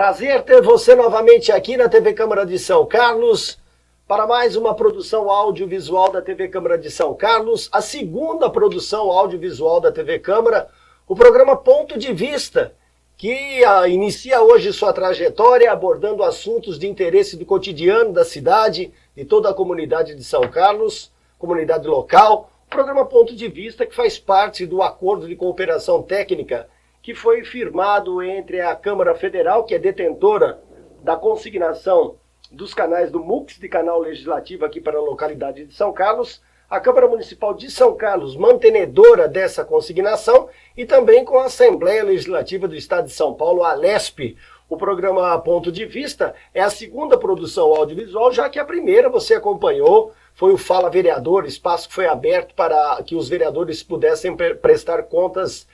Prazer ter você novamente aqui na TV Câmara de São Carlos para mais uma produção audiovisual da TV Câmara de São Carlos, a segunda produção audiovisual da TV Câmara, o programa Ponto de Vista, que inicia hoje sua trajetória abordando assuntos de interesse do cotidiano da cidade, de toda a comunidade de São Carlos, comunidade local. O programa Ponto de Vista, que faz parte do acordo de cooperação técnica que foi firmado entre a Câmara Federal, que é detentora da consignação dos canais do MUX, de canal legislativo aqui para a localidade de São Carlos, a Câmara Municipal de São Carlos, mantenedora dessa consignação, e também com a Assembleia Legislativa do Estado de São Paulo, a ALESP. O programa Ponto de Vista é a segunda produção audiovisual, já que a primeira você acompanhou, foi o Fala Vereador, espaço que foi aberto para que os vereadores pudessem prestar contas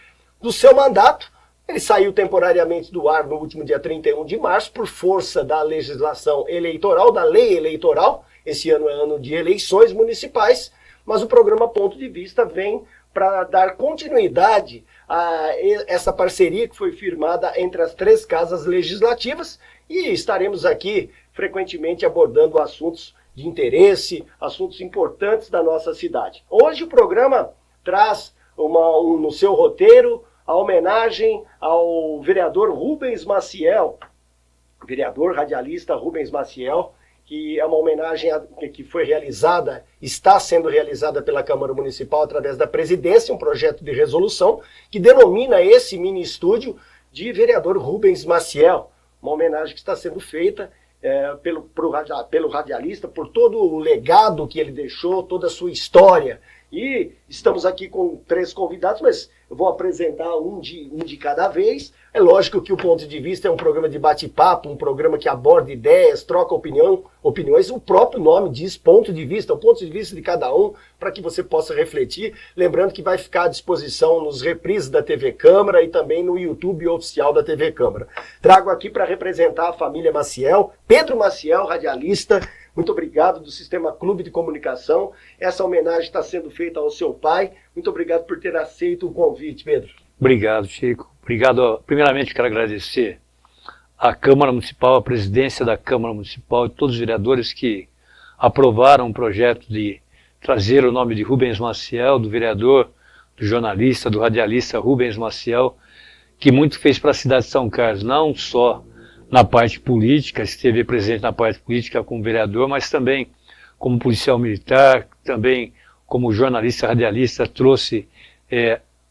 do seu mandato. Ele saiu temporariamente do ar no último dia 31 de março, por força da legislação eleitoral, da lei eleitoral. Esse ano é ano de eleições municipais, mas o programa Ponto de Vista vem para dar continuidade a essa parceria que foi firmada entre as três casas legislativas, e estaremos aqui frequentemente abordando assuntos de interesse, assuntos importantes da nossa cidade. Hoje o programa traz no seu roteiro a homenagem ao vereador Rubens Maciel, vereador radialista Rubens Maciel, que é uma homenagem que foi realizada, está sendo realizada pela Câmara Municipal através da presidência, um projeto de resolução que denomina esse mini estúdio de vereador Rubens Maciel, uma homenagem que está sendo feita pelo radialista, por todo o legado que ele deixou, toda a sua história. E estamos aqui com três convidados, mas eu vou apresentar um de cada vez. É lógico que o Ponto de Vista é um programa de bate-papo, um programa que aborda ideias, troca opiniões. O próprio nome diz Ponto de Vista, o ponto de vista de cada um, para que você possa refletir. Lembrando que vai ficar à disposição nos reprises da TV Câmara e também no YouTube oficial da TV Câmara. Trago aqui para representar a família Maciel, Pedro Maciel, radialista. Muito obrigado do Sistema Clube de Comunicação. Essa homenagem está sendo feita ao seu pai. Muito obrigado por ter aceito o convite, Pedro. Obrigado, Chico. Obrigado. Primeiramente, quero agradecer à Câmara Municipal, à presidência da Câmara Municipal e todos os vereadores que aprovaram o projeto de trazer o nome de Rubens Maciel, do vereador, do jornalista, do radialista Rubens Maciel, que muito fez para a cidade de São Carlos, não só na parte política, esteve presente na parte política como vereador, mas também como policial militar, também como jornalista radialista, trouxe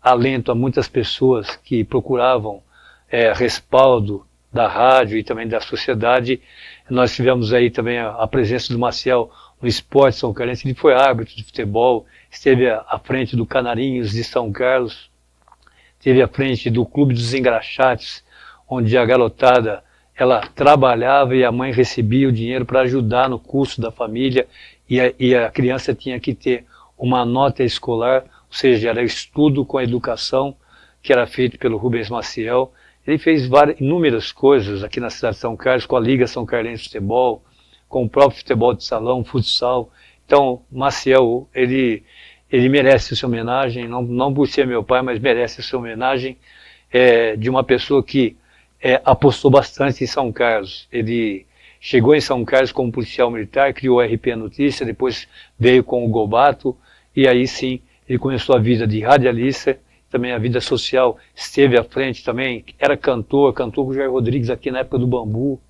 alento a muitas pessoas que procuravam respaldo da rádio e também da sociedade. Nós tivemos aí também a presença do Maciel no esporte são carlense. Ele foi árbitro de futebol, esteve à frente do Canarinhos de São Carlos, esteve à frente do Clube dos Engraxates, onde a garotada ela trabalhava e a mãe recebia o dinheiro para ajudar no custo da família, e a criança tinha que ter uma nota escolar, ou seja, era estudo com a educação, que era feito pelo Rubens Maciel. Ele fez inúmeras coisas aqui na cidade de São Carlos, com a Liga São Carlense de Futebol, com o próprio futebol de salão, futsal. Então, Maciel, ele merece essa homenagem, não por ser meu pai, mas merece essa homenagem de uma pessoa que apostou bastante em São Carlos. Ele chegou em São Carlos como policial militar, criou a RP Notícia, depois veio com o Gobato, e aí sim ele começou a vida de radialista, também a vida social, esteve à frente também, era cantor com o Jair Rodrigues aqui na época do Bambu,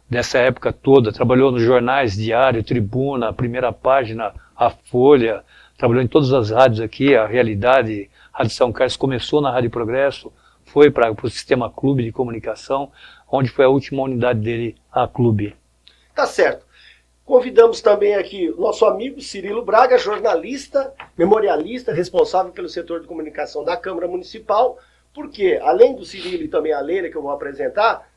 dessa época toda, trabalhou nos jornais Diário, Tribuna, a Primeira Página, a Folha, trabalhou em todas as rádios aqui, a Realidade, a Rádio São Carlos, começou na Rádio Progresso, foi para o Sistema Clube de Comunicação, onde foi a última unidade dele, a Clube. Tá certo. Convidamos também aqui o nosso amigo Cirilo Braga, jornalista, memorialista, responsável pelo setor de comunicação da Câmara Municipal, porque, além do Cirilo e também a Leila, que eu vou apresentar,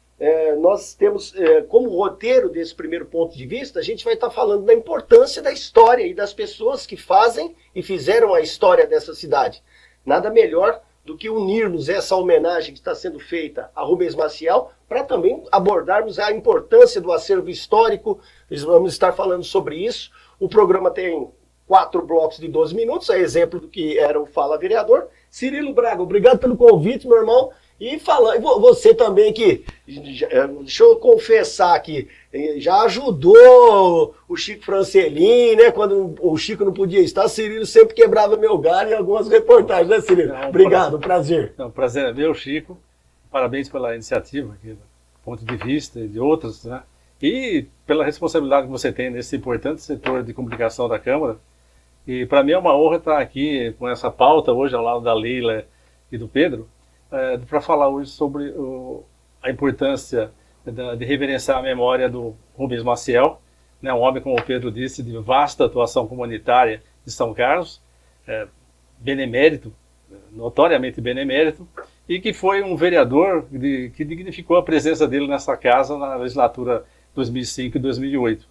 nós temos, como roteiro desse primeiro ponto de vista, a gente vai estar falando da importância da história e das pessoas que fazem e fizeram a história dessa cidade. Nada melhor do que unirmos essa homenagem que está sendo feita a Rubens Maciel, para também abordarmos a importância do acervo histórico. Nós vamos estar falando sobre isso. O programa tem 4 blocos de 12 minutos, é exemplo do que era o Fala Vereador. Cirilo Braga, obrigado pelo convite, meu irmão. E falando, você também que, deixa eu confessar que já ajudou o Chico Francelin, né? Quando o Chico não podia estar, Cirilo sempre quebrava meu galho em algumas reportagens, né, Cirilo? Obrigado, um prazer. O prazer é meu, Chico. Parabéns pela iniciativa, aqui, do ponto de vista e de outros, né? E pela responsabilidade que você tem nesse importante setor de comunicação da Câmara. E para mim é uma honra estar aqui com essa pauta hoje ao lado da Leila e do Pedro, para falar hoje sobre a importância de reverenciar a memória do Rubens Maciel, né, um homem, como o Pedro disse, de vasta atuação comunitária de São Carlos, benemérito, notoriamente benemérito, e que foi um vereador que dignificou a presença dele nessa casa na legislatura 2005 e 2008.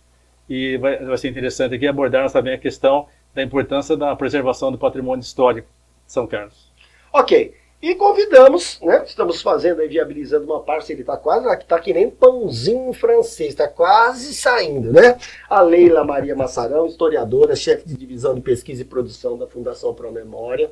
E vai ser interessante aqui abordarmos também a questão da importância da preservação do patrimônio histórico de São Carlos. Ok. E convidamos, né? Estamos fazendo aí, viabilizando uma parceria, está quase, está que nem pãozinho francês, está quase saindo, né? A Leila Maria Massarão, historiadora, chefe de divisão de pesquisa e produção da Fundação Pro Memória.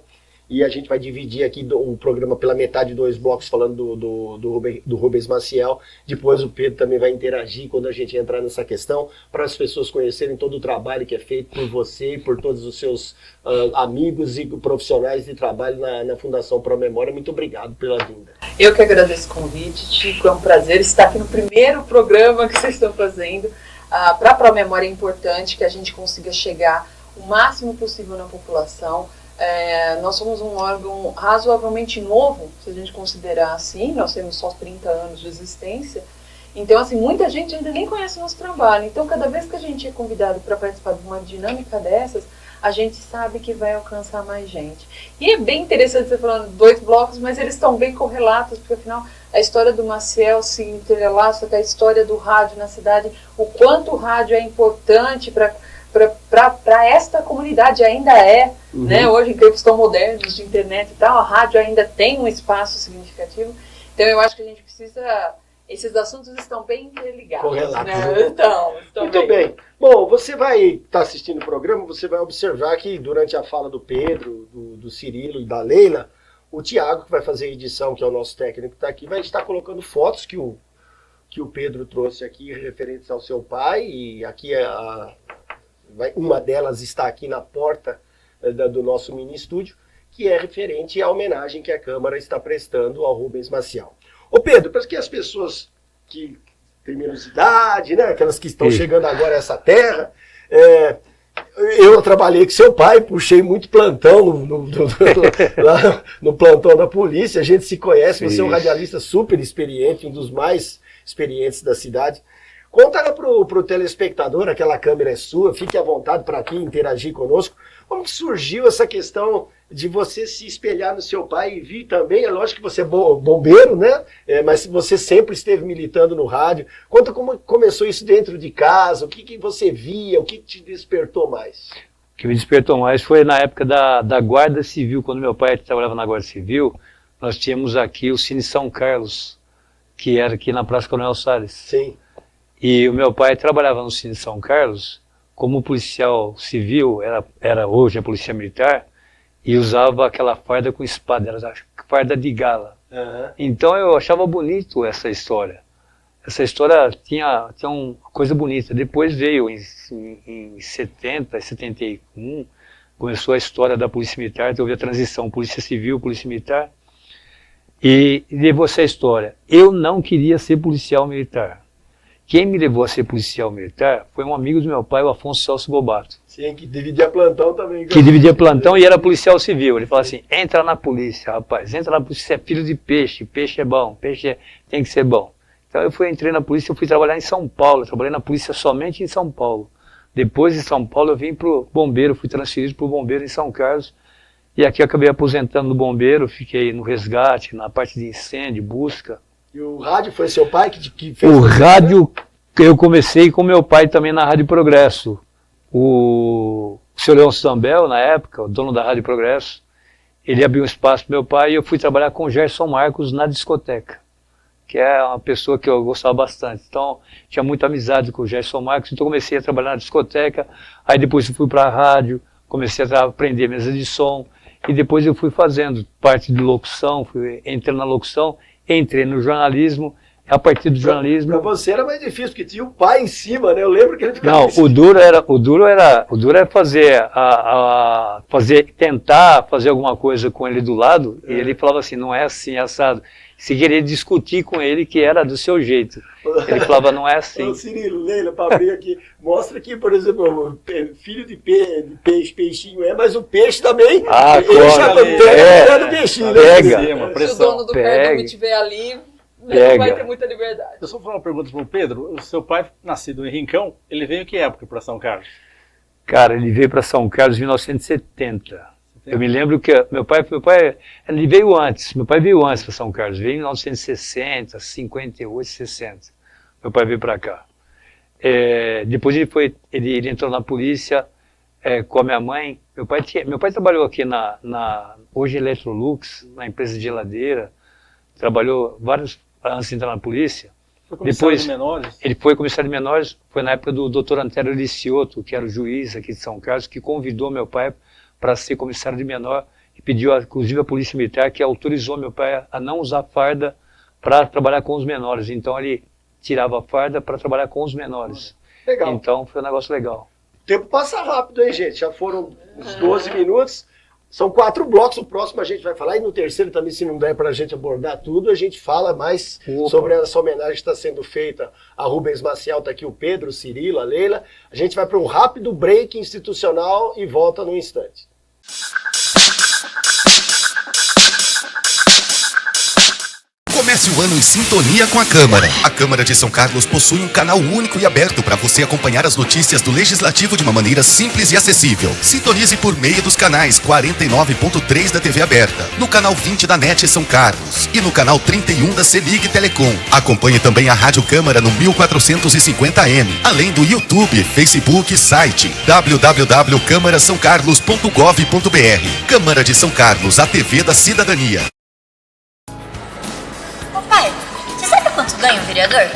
E a gente vai dividir aqui o programa pela metade, 2 blocos, falando do Rubens Maciel. Depois o Pedro também vai interagir quando a gente entrar nessa questão, para as pessoas conhecerem todo o trabalho que é feito por você e por todos os seus amigos e profissionais de trabalho na Fundação Pro Memória. Muito obrigado pela vinda. Eu que agradeço o convite, Chico. É um prazer estar aqui no primeiro programa que vocês estão fazendo. Para a Pro Memória é importante que a gente consiga chegar o máximo possível na população. Nós somos um órgão razoavelmente novo, se a gente considerar assim, nós temos só 30 anos de existência, então assim, muita gente ainda nem conhece o nosso trabalho, então cada vez que a gente é convidado para participar de uma dinâmica dessas, a gente sabe que vai alcançar mais gente. E é bem interessante você falando 2 blocos, mas eles estão bem correlatos, porque afinal a história do Maciel se entrelaça com a história do rádio na cidade, o quanto o rádio é importante para esta comunidade, ainda é, né? Hoje em tempos tão modernos de internet e tal, a rádio ainda tem um espaço significativo, então eu acho que a gente precisa, esses assuntos estão bem interligados. Correlatos. Né? Estão muito bem. Bom, você vai estar assistindo o programa, você vai observar que durante a fala do Pedro, do Cirilo e da Leila, o Tiago, que vai fazer a edição, que é o nosso técnico que está aqui, vai estar colocando fotos que o Pedro trouxe aqui referentes ao seu pai, e aqui uma delas está aqui na porta do nosso mini estúdio, que é referente à homenagem que a Câmara está prestando ao Rubens Maciel. Ô Pedro, para que as pessoas que têm menos idade, né, aquelas que estão chegando agora a essa terra, eu trabalhei com seu pai, puxei muito plantão lá no plantão da polícia, a gente se conhece, você é um radialista super experiente, um dos mais experientes da cidade. Conta pro telespectador, aquela câmera é sua, fique à vontade para aqui interagir conosco. Como que surgiu essa questão de você se espelhar no seu pai e vir também? É lógico que você é bombeiro, né? Mas você sempre esteve militando no rádio. Conta como começou isso dentro de casa, o que você via, o que te despertou mais? O que me despertou mais foi na época da Guarda Civil, quando meu pai trabalhava na Guarda Civil, nós tínhamos aqui o Cine São Carlos, que era aqui na Praça Coronel Salles. Sim. E o meu pai trabalhava no Cine São Carlos como policial civil, hoje é polícia militar, e usava aquela farda com espada, era a farda de gala. Então eu achava bonito essa história. Essa história tinha uma coisa bonita. Depois veio em 70, 71, começou a história da polícia militar, houve a transição polícia civil, polícia militar, e levou essa história. Eu não queria ser policial militar. Quem me levou a ser policial militar foi um amigo do meu pai, o Afonso Celso Gobato. Sim, que dividia plantão também. Que dividia plantão e era policial civil. Ele falou assim, entra na polícia, rapaz, entra na polícia, você é filho de peixe, peixe é bom, tem que ser bom. Então entrei na polícia, eu fui trabalhar em São Paulo, trabalhei na polícia somente em São Paulo. Depois de São Paulo eu vim pro bombeiro, fui transferido pro bombeiro em São Carlos, e aqui eu acabei aposentando no bombeiro, fiquei no resgate, na parte de incêndio, busca. E o rádio foi seu pai que fez? O rádio, eu comecei com meu pai também na Rádio Progresso. O seu Leôncio Zambel, na época, o dono da Rádio Progresso, ele abriu um espaço para meu pai e eu fui trabalhar com o Gerson Marcos na discoteca, que é uma pessoa que eu gostava bastante. Então, tinha muita amizade com o Gerson Marcos, então comecei a trabalhar na discoteca, aí depois eu fui para a rádio, comecei a aprender mesa de som, e depois eu fui fazendo parte de locução, entrei na locução, entrei no jornalismo. A partir do jornalismo... Para você era mais difícil, porque tinha o pai em cima, né? Eu lembro que ele ficava... Não, o duro era tentar fazer alguma coisa com ele do lado, e ele falava assim, não é assim, assado. Se queria discutir com ele que era do seu jeito. Ele falava, não é assim. Ô, Cirilo, Leila, para abrir aqui, mostra aqui, por exemplo, filho de peixe, peixinho mas o peixe também, ele já pega do peixinho, né? Se o dono do cardume estiver ali... Não vai ter muita liberdade. Eu só vou fazer uma pergunta para o Pedro. O seu pai, nascido em Rincão, ele veio em que época para São Carlos? Cara, ele veio para São Carlos em 1970. Eu me lembro que meu pai, ele veio antes. Meu pai veio antes para São Carlos. Veio em 1960, 58, 60. Meu pai veio para cá. Depois ele entrou na polícia com a minha mãe. Meu pai trabalhou aqui hoje Electrolux, na empresa de geladeira. Trabalhou vários antes de entrar na polícia. Depois de menores? Ele foi comissário de menores, foi na época do Dr. Antério Licioto, que era o juiz aqui de São Carlos, que convidou meu pai para ser comissário de menor e pediu, inclusive, a Polícia Militar, que autorizou meu pai a não usar farda para trabalhar com os menores. Então ele tirava a farda para trabalhar com os menores. Legal. Então foi um negócio legal. O tempo passa rápido, hein, gente? Já foram uns 12 minutos. São 4 blocos, o próximo a gente vai falar, e no terceiro também, se não der para a gente abordar tudo, a gente fala mais sobre essa homenagem que está sendo feita a Rubens Maciel, está aqui o Pedro, o Cirilo, a Leila. A gente vai para um rápido break institucional e volta num instante. Comece o ano em sintonia com a Câmara. A Câmara de São Carlos possui um canal único e aberto para você acompanhar as notícias do Legislativo de uma maneira simples e acessível. Sintonize por meio dos canais 49.3 da TV aberta, no canal 20 da NET São Carlos e no canal 31 da Selig Telecom. Acompanhe também a Rádio Câmara no 1450M, além do YouTube, Facebook e site www.câmarasaocarlos.gov.br. Câmara de São Carlos, a TV da cidadania. Quanto ganha um vereador?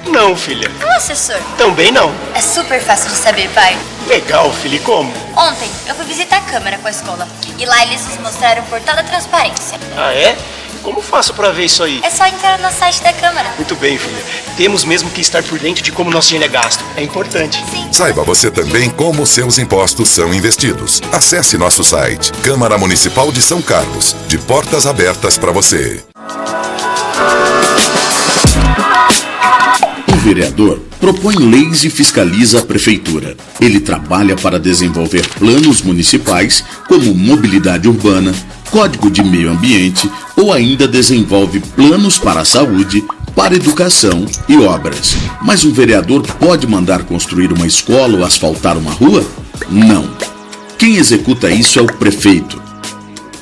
Não, filha. E o assessor? Também não. É super fácil de saber, pai. Legal, filha. E como? Ontem eu fui visitar a Câmara com a escola e lá eles nos mostraram o portal da transparência. Ah, é? Como faço pra ver isso aí? É só entrar no site da Câmara. Muito bem, filha. Temos mesmo que estar por dentro de como nosso dinheiro é gasto. É importante. Sim. Saiba você também como seus impostos são investidos. Acesse nosso site, Câmara Municipal de São Carlos, de portas abertas para você. O vereador propõe leis e fiscaliza a prefeitura. Ele trabalha para desenvolver planos municipais como mobilidade urbana, código de meio ambiente ou ainda desenvolve planos para a saúde, para educação e obras. Mas um vereador pode mandar construir uma escola ou asfaltar uma rua? Não. Quem executa isso é o prefeito.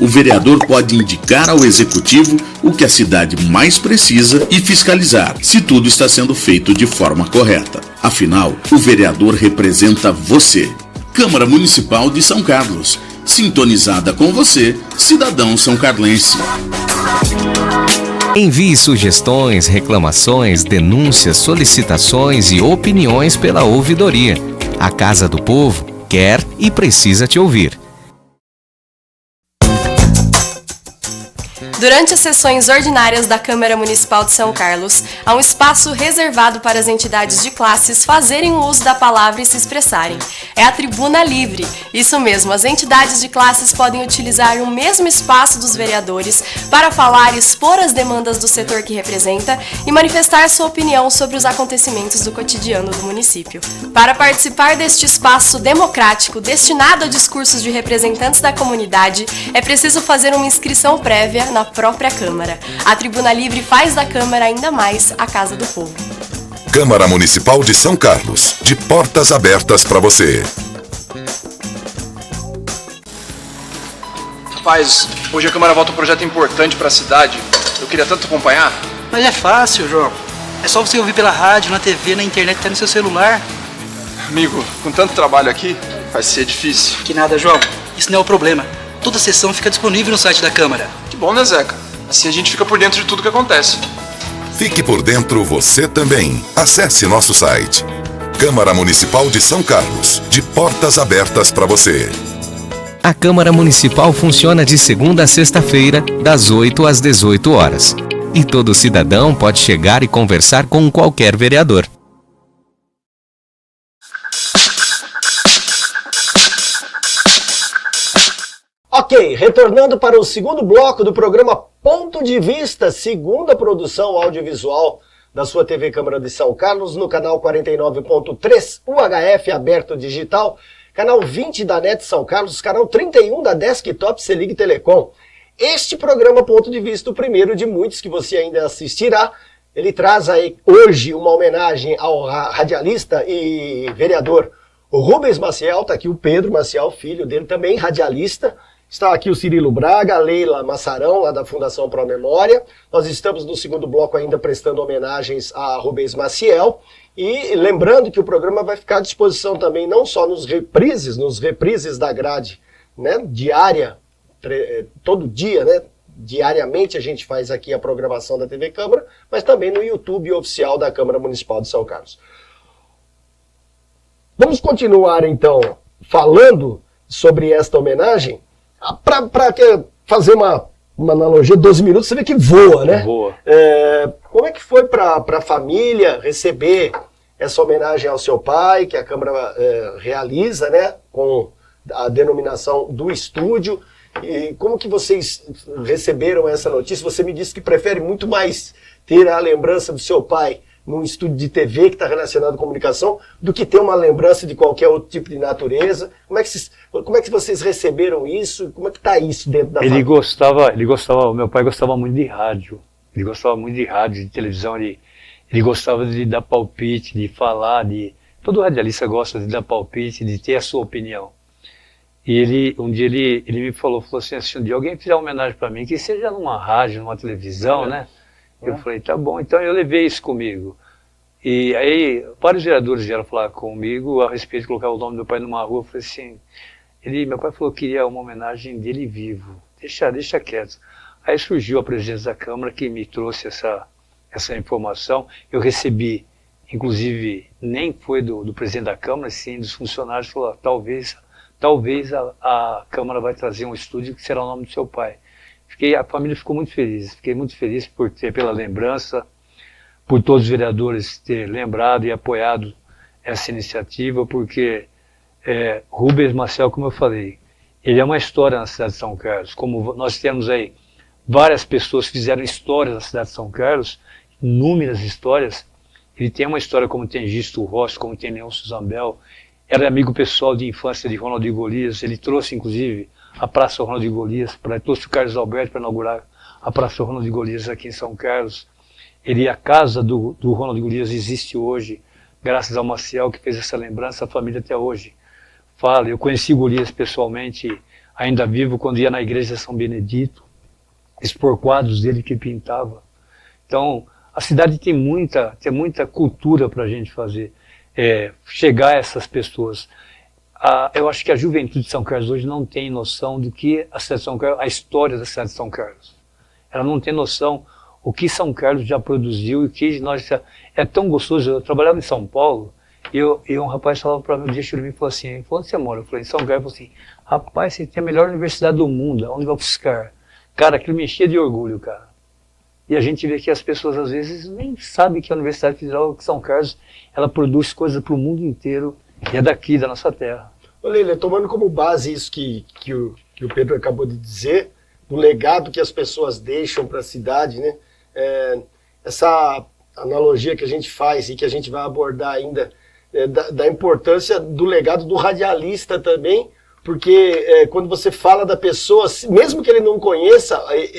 O vereador pode indicar ao executivo o que a cidade mais precisa e fiscalizar se tudo está sendo feito de forma correta. Afinal, o vereador representa você. Câmara Municipal de São Carlos. Sintonizada com você, cidadão são-carlense. Envie sugestões, reclamações, denúncias, solicitações e opiniões pela ouvidoria. A Casa do Povo quer e precisa te ouvir. Durante as sessões ordinárias da Câmara Municipal de São Carlos, há um espaço reservado para as entidades de classes fazerem o uso da palavra e se expressarem. É a tribuna livre. Isso mesmo, as entidades de classes podem utilizar o mesmo espaço dos vereadores para falar e expor as demandas do setor que representa e manifestar sua opinião sobre os acontecimentos do cotidiano do município. Para participar deste espaço democrático destinado a discursos de representantes da comunidade, é preciso fazer uma inscrição prévia na própria Câmara. A Tribuna Livre faz da Câmara ainda mais a Casa do Povo. Câmara Municipal de São Carlos, de portas abertas para você. Rapaz, hoje a Câmara vota um projeto importante para a cidade. Eu queria tanto acompanhar. Mas é fácil, João. É só você ouvir pela rádio, na TV, na internet, até no seu celular. Amigo, com tanto trabalho aqui, vai ser difícil. Que nada, João. Isso não é o problema. Toda a sessão fica disponível no site da Câmara. Que bom, né, Zeca? Assim a gente fica por dentro de tudo que acontece. Fique por dentro você também. Acesse nosso site. Câmara Municipal de São Carlos, de portas abertas para você. A Câmara Municipal funciona de segunda a sexta-feira, das 8 às 18 horas. E todo cidadão pode chegar e conversar com qualquer vereador. Ok, retornando para o segundo bloco do programa Ponto de Vista, segunda produção audiovisual da sua TV Câmara de São Carlos, no canal 49.3 UHF aberto digital, canal 20 da NET São Carlos, canal 31 da Desktop Selig Telecom. Este programa Ponto de Vista, o primeiro de muitos que você ainda assistirá, ele traz aí hoje uma homenagem ao radialista e vereador Rubens Maciel. Está aqui o Pedro Maciel, filho dele, também radialista. Está aqui o Cirilo Braga, a Leila Massarão, lá da Fundação Pro Memória. Nós estamos no segundo bloco ainda prestando homenagens a Rubens Maciel. E lembrando que o programa vai ficar à disposição também, não só nos reprises da grade, né, diária, todo dia, né, diariamente a gente faz aqui a programação da TV Câmara, mas também no YouTube oficial da Câmara Municipal de São Carlos. Vamos continuar então falando sobre esta homenagem. Para fazer uma analogia, 12 minutos, você vê que voa, né? Voa. Como é que foi para a família receber essa homenagem ao seu pai, que a Câmara realiza, né? Com a denominação do estúdio. E como que vocês receberam essa notícia? Você me disse que prefere muito mais ter a lembrança do seu pai num estúdio de TV que está relacionado à comunicação, do que ter uma lembrança de qualquer outro tipo de natureza. Como é que vocês receberam isso? Como é que está isso dentro da família? O meu pai gostava muito de rádio. Ele gostava muito de rádio, de televisão. Ele gostava de dar palpite, de falar. Todo radialista gosta de dar palpite, de ter a sua opinião. E um dia ele me falou assim, se um dia alguém fizer uma homenagem para mim, que seja numa rádio, numa televisão, né? Eu falei, tá bom, então eu levei isso comigo. E aí, vários vereadores vieram falar comigo a respeito de colocar o nome do meu pai numa rua. Eu falei assim, meu pai falou que queria uma homenagem dele vivo, deixa quieto. Aí surgiu a presidência da Câmara que me trouxe essa informação. Eu recebi, inclusive, nem foi do presidente da Câmara, sim dos funcionários, falou, talvez a Câmara vai trazer um estúdio que será o nome do seu pai. A família ficou muito feliz, fiquei muito feliz pela lembrança, por todos os vereadores terem lembrado e apoiado essa iniciativa, porque Rubens Maciel, como eu falei, ele é uma história na cidade de São Carlos. Como nós temos aí várias pessoas que fizeram histórias na cidade de São Carlos, inúmeras histórias, ele tem uma história como tem Gisto Rossi, como tem Leôncio Zambel, era amigo pessoal de infância de Ronaldinho Golias, ele trouxe inclusive a Praça Ronaldinho Golias, trouxe o Carlos Alberto para inaugurar a Praça Ronaldinho Golias aqui em São Carlos. A casa do Ronaldinho Golias existe hoje, graças ao Maciel que fez essa lembrança, a família até hoje fala. Eu conheci Golias pessoalmente, ainda vivo, quando ia na igreja de São Benedito, expor quadros dele que pintava. Então, a cidade tem muita cultura para a gente fazer, chegar a essas pessoas. Eu acho que a juventude de São Carlos hoje não tem noção do que a cidade de São Carlos, a história da cidade de São Carlos. Ela não tem noção o que São Carlos já produziu e que nós... É tão gostoso. Eu trabalhava em São Paulo e um rapaz falava para mim, um dia chegou em mim e falou assim, onde você mora? Eu falei, em São Carlos. Ele falou assim, rapaz, você tem a melhor universidade do mundo, onde vai buscar? Cara, aquilo me enchia de orgulho, cara. E a gente vê que as pessoas às vezes nem sabem que a Universidade Federal de São Carlos, ela produz coisas para o mundo inteiro. E é daqui, da nossa terra. Ô Leila, tomando como base isso que o Pedro acabou de dizer, do legado que as pessoas deixam para a cidade, né? Essa analogia que a gente faz e que a gente vai abordar ainda, da importância do legado do radialista também, porque quando você fala da pessoa, mesmo que ele não conheça,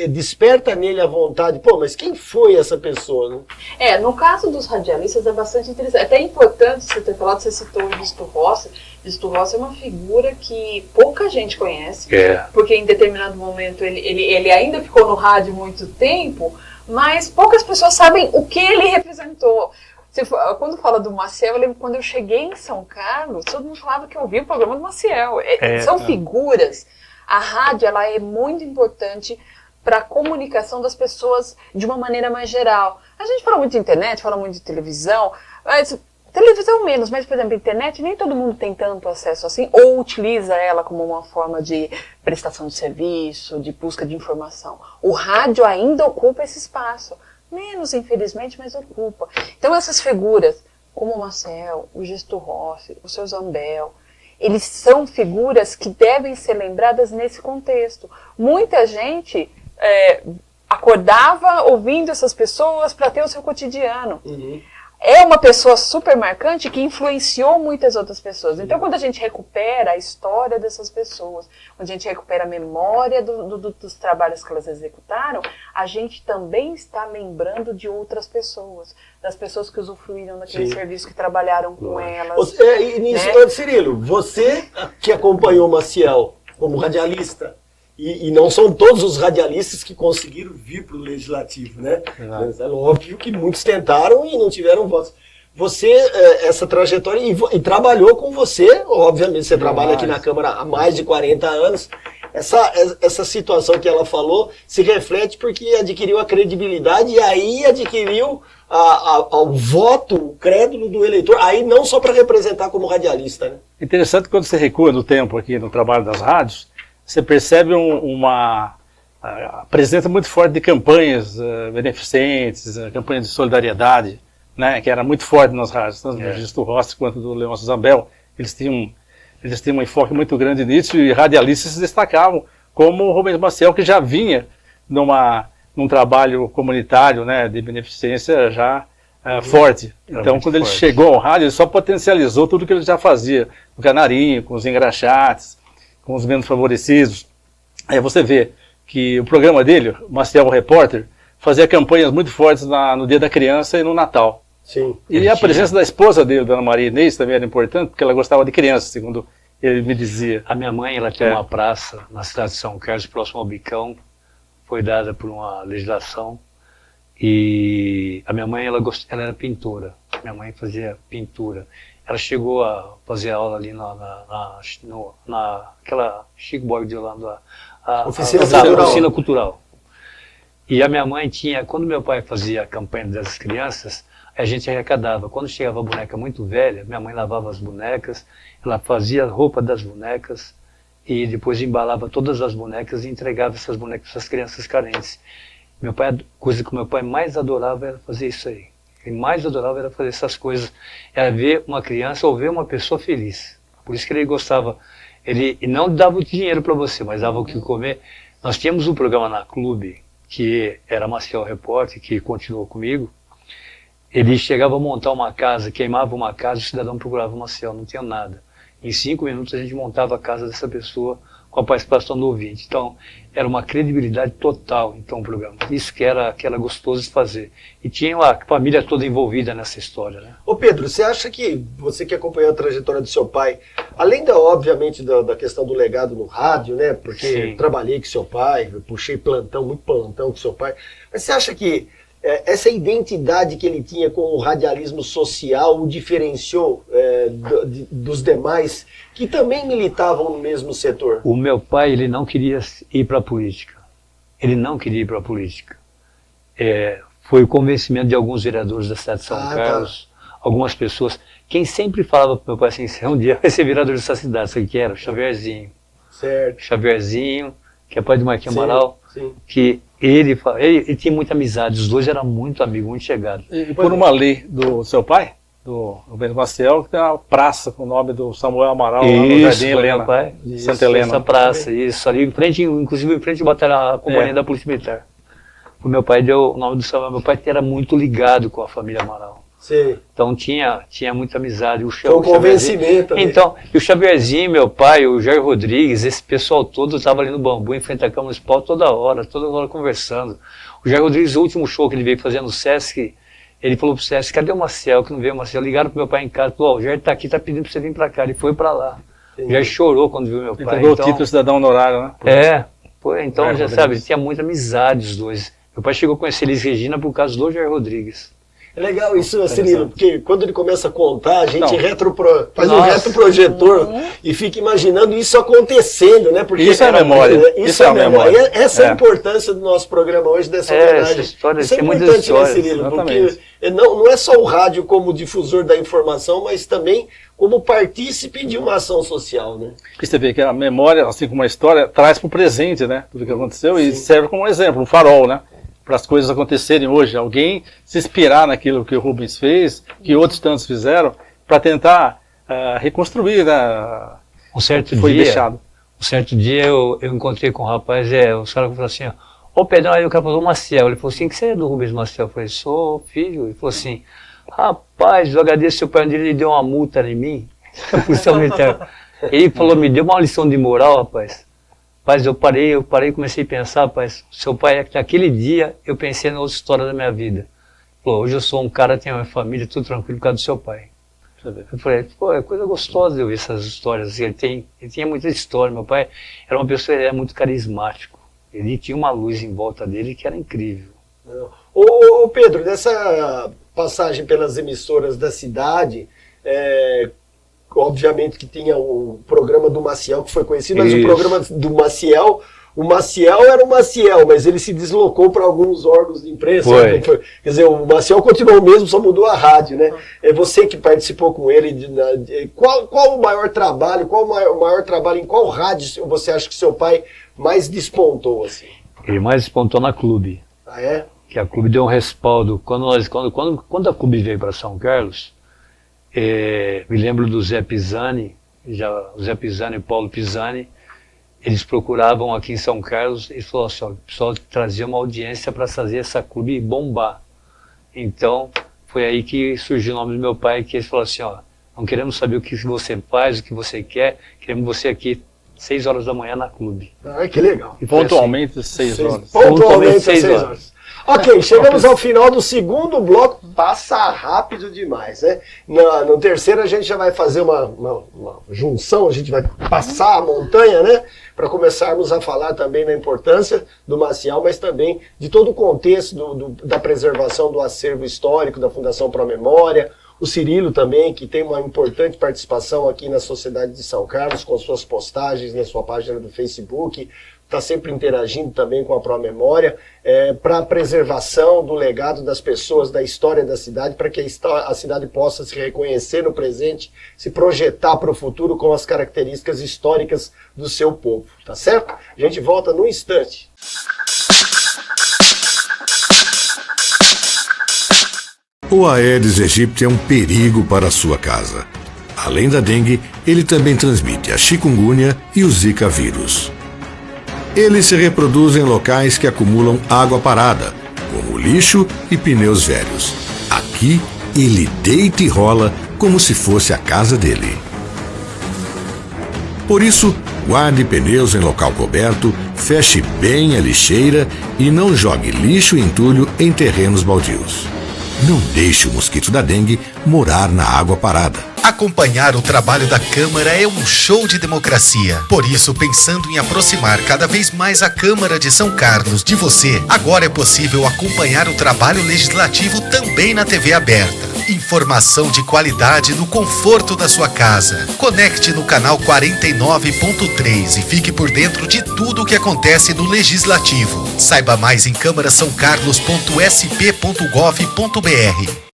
desperta nele a vontade, mas quem foi essa pessoa? Né? No caso dos radialistas é bastante interessante, até importante você ter falado, você citou o Gisto Rossi. Gisto Rossi é uma figura que pouca gente conhece, porque em determinado momento ele ainda ficou no rádio muito tempo, mas poucas pessoas sabem o que ele representou. Quando fala do Maciel, eu lembro quando eu cheguei em São Carlos, todo mundo falava que eu ouvia o programa do Maciel. São figuras. A rádio ela é muito importante para a comunicação das pessoas de uma maneira mais geral. A gente fala muito de internet, fala muito de televisão, mas Televisão menos, mas, por exemplo, a internet, nem todo mundo tem tanto acesso assim, ou utiliza ela como uma forma de prestação de serviço, de busca de informação. O rádio ainda ocupa esse espaço. Menos, infelizmente, mas ocupa. Então, essas figuras, como o Maciel, o Gesto Rossi, o seu Zambel, eles são figuras que devem ser lembradas nesse contexto. Muita gente acordava ouvindo essas pessoas para ter o seu cotidiano. Uhum. É uma pessoa super marcante que influenciou muitas outras pessoas. Então, quando a gente recupera a história dessas pessoas, quando a gente recupera a memória dos trabalhos que elas executaram, a gente também está lembrando de outras pessoas, das pessoas que usufruíram daquele serviço, que trabalharam com elas. Cirilo, você que acompanhou o Maciel como radialista, e não são todos os radialistas que conseguiram vir para o Legislativo, né? Mas é óbvio que muitos tentaram e não tiveram votos. Você, essa trajetória, e trabalhou com você, obviamente, você trabalha aqui na Câmara há mais de 40 anos, essa situação que ela falou se reflete porque adquiriu a credibilidade e aí adquiriu o voto, o crédito do eleitor, aí não só para representar como radialista, né? Interessante quando você recua no tempo aqui no trabalho das rádios, você percebe uma presença muito forte de campanhas beneficentes, campanhas de solidariedade, né, que era muito forte nas rádios, tanto do Gesto Rossi quanto do Leôncio Zambel. Eles tinham um enfoque muito grande nisso e radialistas se destacavam, como o Rubens Maciel, que já vinha num trabalho comunitário, né, de beneficência já forte. Então, quando ele chegou ao rádio, ele só potencializou tudo que ele já fazia, no Canarinho, com os engraxates, com os menos favorecidos. Aí você vê que o programa dele, o Maciel Repórter, fazia campanhas muito fortes no Dia da Criança e no Natal. Sim. E a presença da esposa dele, Dona Maria Inês, também era importante, porque ela gostava de crianças, segundo ele me dizia. A minha mãe, ela tinha uma praça na cidade de São Carlos, próximo ao Bicão, foi dada por uma legislação, e a minha mãe, ela era pintora. Minha mãe fazia pintura. Ela chegou a fazer aula ali naquela Chico Borg de Orlando, oficina cultural. E a minha mãe tinha, quando meu pai fazia a campanha dessas crianças, a gente arrecadava. Quando chegava a boneca muito velha, minha mãe lavava as bonecas, ela fazia a roupa das bonecas e depois embalava todas as bonecas e entregava essas bonecas para as crianças carentes. Meu pai, a coisa que o meu pai mais adorava era fazer isso aí. Ele mais adorava era fazer essas coisas, era ver uma criança ou ver uma pessoa feliz. Por isso que ele gostava. Ele não dava o dinheiro para você, mas dava o que comer. Nós tínhamos um programa na Clube, que era Maciel Repórter, que continuou comigo. Ele chegava a montar uma casa, queimava uma casa, o cidadão procurava o Maciel, não tinha nada. Em 5 minutos a gente montava a casa dessa pessoa com a participação do ouvinte. Então, era uma credibilidade total, então, o programa. Isso que era gostoso de fazer. E tinha a família toda envolvida nessa história, né? Ô Pedro, você acha que, você que acompanhou a trajetória do seu pai, além obviamente, da questão do legado no rádio, né? Porque trabalhei com seu pai, puxei muito plantão com seu pai, mas você acha que essa identidade que ele tinha com o radialismo social o diferenciou dos demais que também militavam no mesmo setor? O meu pai, ele não queria ir para a política. Ele não queria ir para a política. Foi o convencimento de alguns vereadores da cidade de São Carlos, algumas pessoas. Quem sempre falava para o meu pai assim, um dia vai ser vereador dessa cidade, sabe o que era? O Xavierzinho. Certo. Xavierzinho, que é pai do Marquinhos Amaral, que ele tinha muita amizade, os dois eram muito amigos, muito chegados. E por uma lei do seu pai, do Rubens Maciel, que tem uma praça com o nome do Samuel Amaral, lá no Jardim Helena, pai, Santa Helena. Essa praça, isso, ali em frente, inclusive em frente à companhia da Polícia Militar. O meu pai deu o nome do Samuel, meu pai era muito ligado com a família Amaral. Sim. Então tinha muita amizade. Foi um convencimento. Então, e o Xavierzinho, meu pai, o Jair Rodrigues, esse pessoal todo estava ali no Bambu, em frente à Câmara Municipal, toda hora conversando. O Jair Rodrigues, o último show que ele veio fazer no Sesc, ele falou pro Sesc, cadê o Maciel, que não veio o Maciel? Ligaram pro meu pai em casa, falou, o Jair tá aqui, tá pedindo pra você vir pra cá. Ele foi pra lá. O Jair chorou quando viu meu pai. Entregou o título cidadão honorário, né? Então, já sabe, tinha muita amizade os dois. Meu pai chegou a conhecer Elis Regina por causa do Jair Rodrigues. É legal isso, Cirilo, porque quando ele começa a contar, a gente faz um retroprojetor e fica imaginando isso acontecendo, né? Porque isso é a memória. Isso é a memória. Essa é a importância do nosso programa hoje, dessa homenagem. Isso é importante, né, Cirilo? Porque não é só o rádio como difusor da informação, mas também como partícipe de uma ação social, né? E você vê que a memória, assim como a história, traz para o presente, né? Tudo que aconteceu e serve como um exemplo, um farol, né? Para as coisas acontecerem hoje. Alguém se inspirar naquilo que o Rubens fez, que outros tantos fizeram, para tentar reconstruir, né? Um certo dia eu encontrei com um rapaz, os caras falaram assim, ô Pedrão, aí o cara falou Maciel. Ele falou assim, que você é do Rubens Maciel? Eu falei, sou filho. Ele falou assim, rapaz, eu agradeço seu pai, ele deu uma multa em mim. Ele falou, me deu uma lição de moral, rapaz. Rapaz, eu parei e comecei a pensar, rapaz, seu pai, naquele dia, eu pensei na outra história da minha vida. Falou, hoje eu sou um cara, tenho uma família, tudo tranquilo por causa do seu pai. Eu falei, pô, é coisa gostosa eu ver essas histórias. Ele tinha muita história, meu pai era uma pessoa, ele era muito carismático. Ele tinha uma luz em volta dele que era incrível. Ô Pedro, nessa passagem pelas emissoras da cidade, obviamente que tinha o programa do Maciel, que foi conhecido, mas o programa do Maciel, o Maciel era o Maciel, mas ele se deslocou para alguns órgãos de imprensa. Né? Quer dizer, o Maciel continuou o mesmo, só mudou a rádio, né? É você que participou com ele. Qual o maior trabalho, em qual rádio você acha que seu pai mais despontou, assim? Ele mais despontou na Clube. Ah, é? Que a Clube deu um respaldo. Quando a Clube veio para São Carlos, me lembro do Zé Pisani, o Zé Pisani e o Paulo Pisani, eles procuravam aqui em São Carlos e falaram assim, o pessoal trazia uma audiência para fazer essa Clube bombar. Então, foi aí que surgiu o nome do meu pai, que eles falaram assim, não queremos saber o que você faz, o que você quer, queremos você aqui 6 horas da manhã na Clube. Ah, que legal. E pontualmente assim, 6 horas. Pontualmente 6 horas. Ok, chegamos ao final do segundo bloco, passa rápido demais, né? No terceiro a gente já vai fazer uma junção, a gente vai passar a montanha, né? Para começarmos a falar também da importância do Maciel, mas também de todo o contexto da preservação do acervo histórico da Fundação Pro Memória. O Cirilo também, que tem uma importante participação aqui na Sociedade de São Carlos, com suas postagens na sua página do Facebook, está sempre interagindo também com a Pro Memória, para a preservação do legado das pessoas, da história da cidade, para que a cidade possa se reconhecer no presente, se projetar para o futuro com as características históricas do seu povo, tá certo? A gente volta num instante. O Aedes aegypti é um perigo para a sua casa. Além da dengue, ele também transmite a chikungunya e o Zika vírus. Ele se reproduz em locais que acumulam água parada, como lixo e pneus velhos. Aqui, ele deita e rola como se fosse a casa dele. Por isso, guarde pneus em local coberto, feche bem a lixeira e não jogue lixo e entulho em terrenos baldios. Não deixe o mosquito da dengue morar na água parada. Acompanhar o trabalho da Câmara é um show de democracia. Por isso, pensando em aproximar cada vez mais a Câmara de São Carlos de você, agora é possível acompanhar o trabalho legislativo também na TV aberta. Informação de qualidade no conforto da sua casa. Conecte no canal 49.3 e fique por dentro de tudo o que acontece no Legislativo. Saiba mais em camarasaocarlos.sp.gov.br.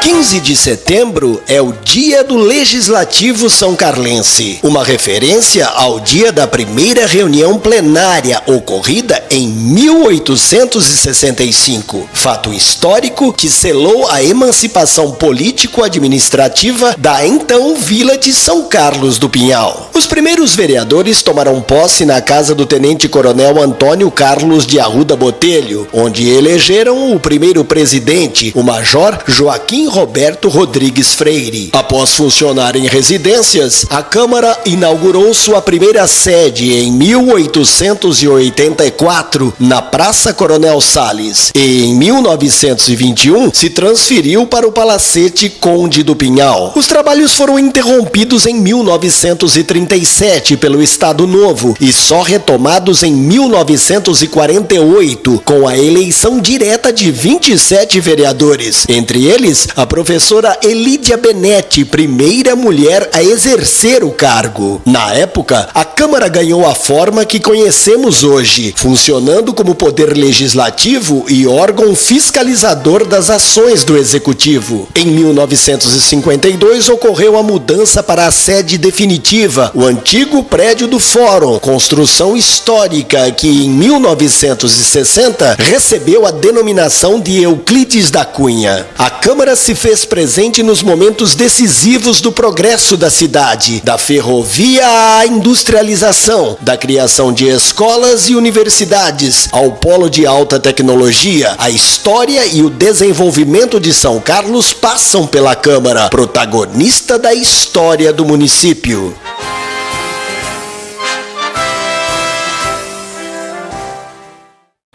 15 de setembro é o Dia do Legislativo São Carlense, uma referência ao dia da primeira reunião plenária ocorrida em 1865, fato histórico que selou a emancipação político-administrativa da então Vila de São Carlos do Pinhal. Os primeiros vereadores tomaram posse na casa do tenente-coronel Antônio Carlos de Arruda Botelho, onde elegeram o primeiro presidente, o major Joaquim Roberto Rodrigues Freire. Após funcionar em residências, a Câmara inaugurou sua primeira sede em 1884, na Praça Coronel Salles, e em 1921 se transferiu para o Palacete Conde do Pinhal. Os trabalhos foram interrompidos em 1937 pelo Estado Novo e só retomados em 1948, com a eleição direta de 27 vereadores, entre eles a professora Elídia Benetti, primeira mulher a exercer o cargo. Na época, a Câmara ganhou a forma que conhecemos hoje, funcionando como poder legislativo e órgão fiscalizador das ações do Executivo. Em 1952 ocorreu a mudança para a sede definitiva, o antigo prédio do Fórum, construção histórica que em 1960 recebeu a denominação de Euclides da Cunha. A Câmara se fez presente nos momentos decisivos do progresso da cidade, da ferrovia à industrialização, da criação de escolas e universidades, ao polo de alta tecnologia. A história e o desenvolvimento de São Carlos passam pela Câmara, protagonista da história do município.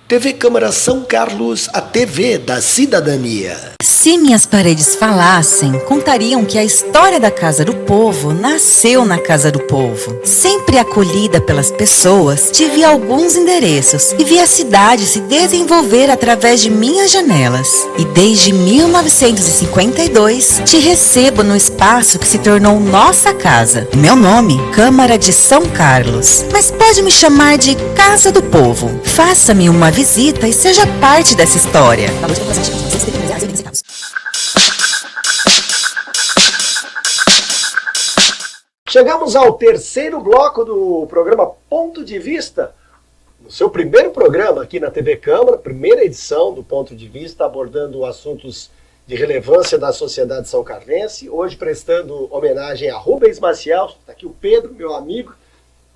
TV Câmara São Carlos, a TV da cidadania. Se minhas paredes falassem, contariam que a história da Casa do Povo nasceu na Casa do Povo. Sempre acolhida pelas pessoas, tive alguns endereços e vi a cidade se desenvolver através de minhas janelas. E desde 1952, te recebo no espaço que se tornou nossa casa. Meu nome, Câmara de São Carlos. Mas pode me chamar de Casa do Povo. Faça-me uma visita e seja parte dessa história. Chegamos ao terceiro bloco do programa Ponto de Vista, no seu primeiro programa aqui na TV Câmara, primeira edição do Ponto de Vista, abordando assuntos de relevância da sociedade são-carlense, hoje prestando homenagem a Rubens Maciel, está aqui o Pedro, meu amigo,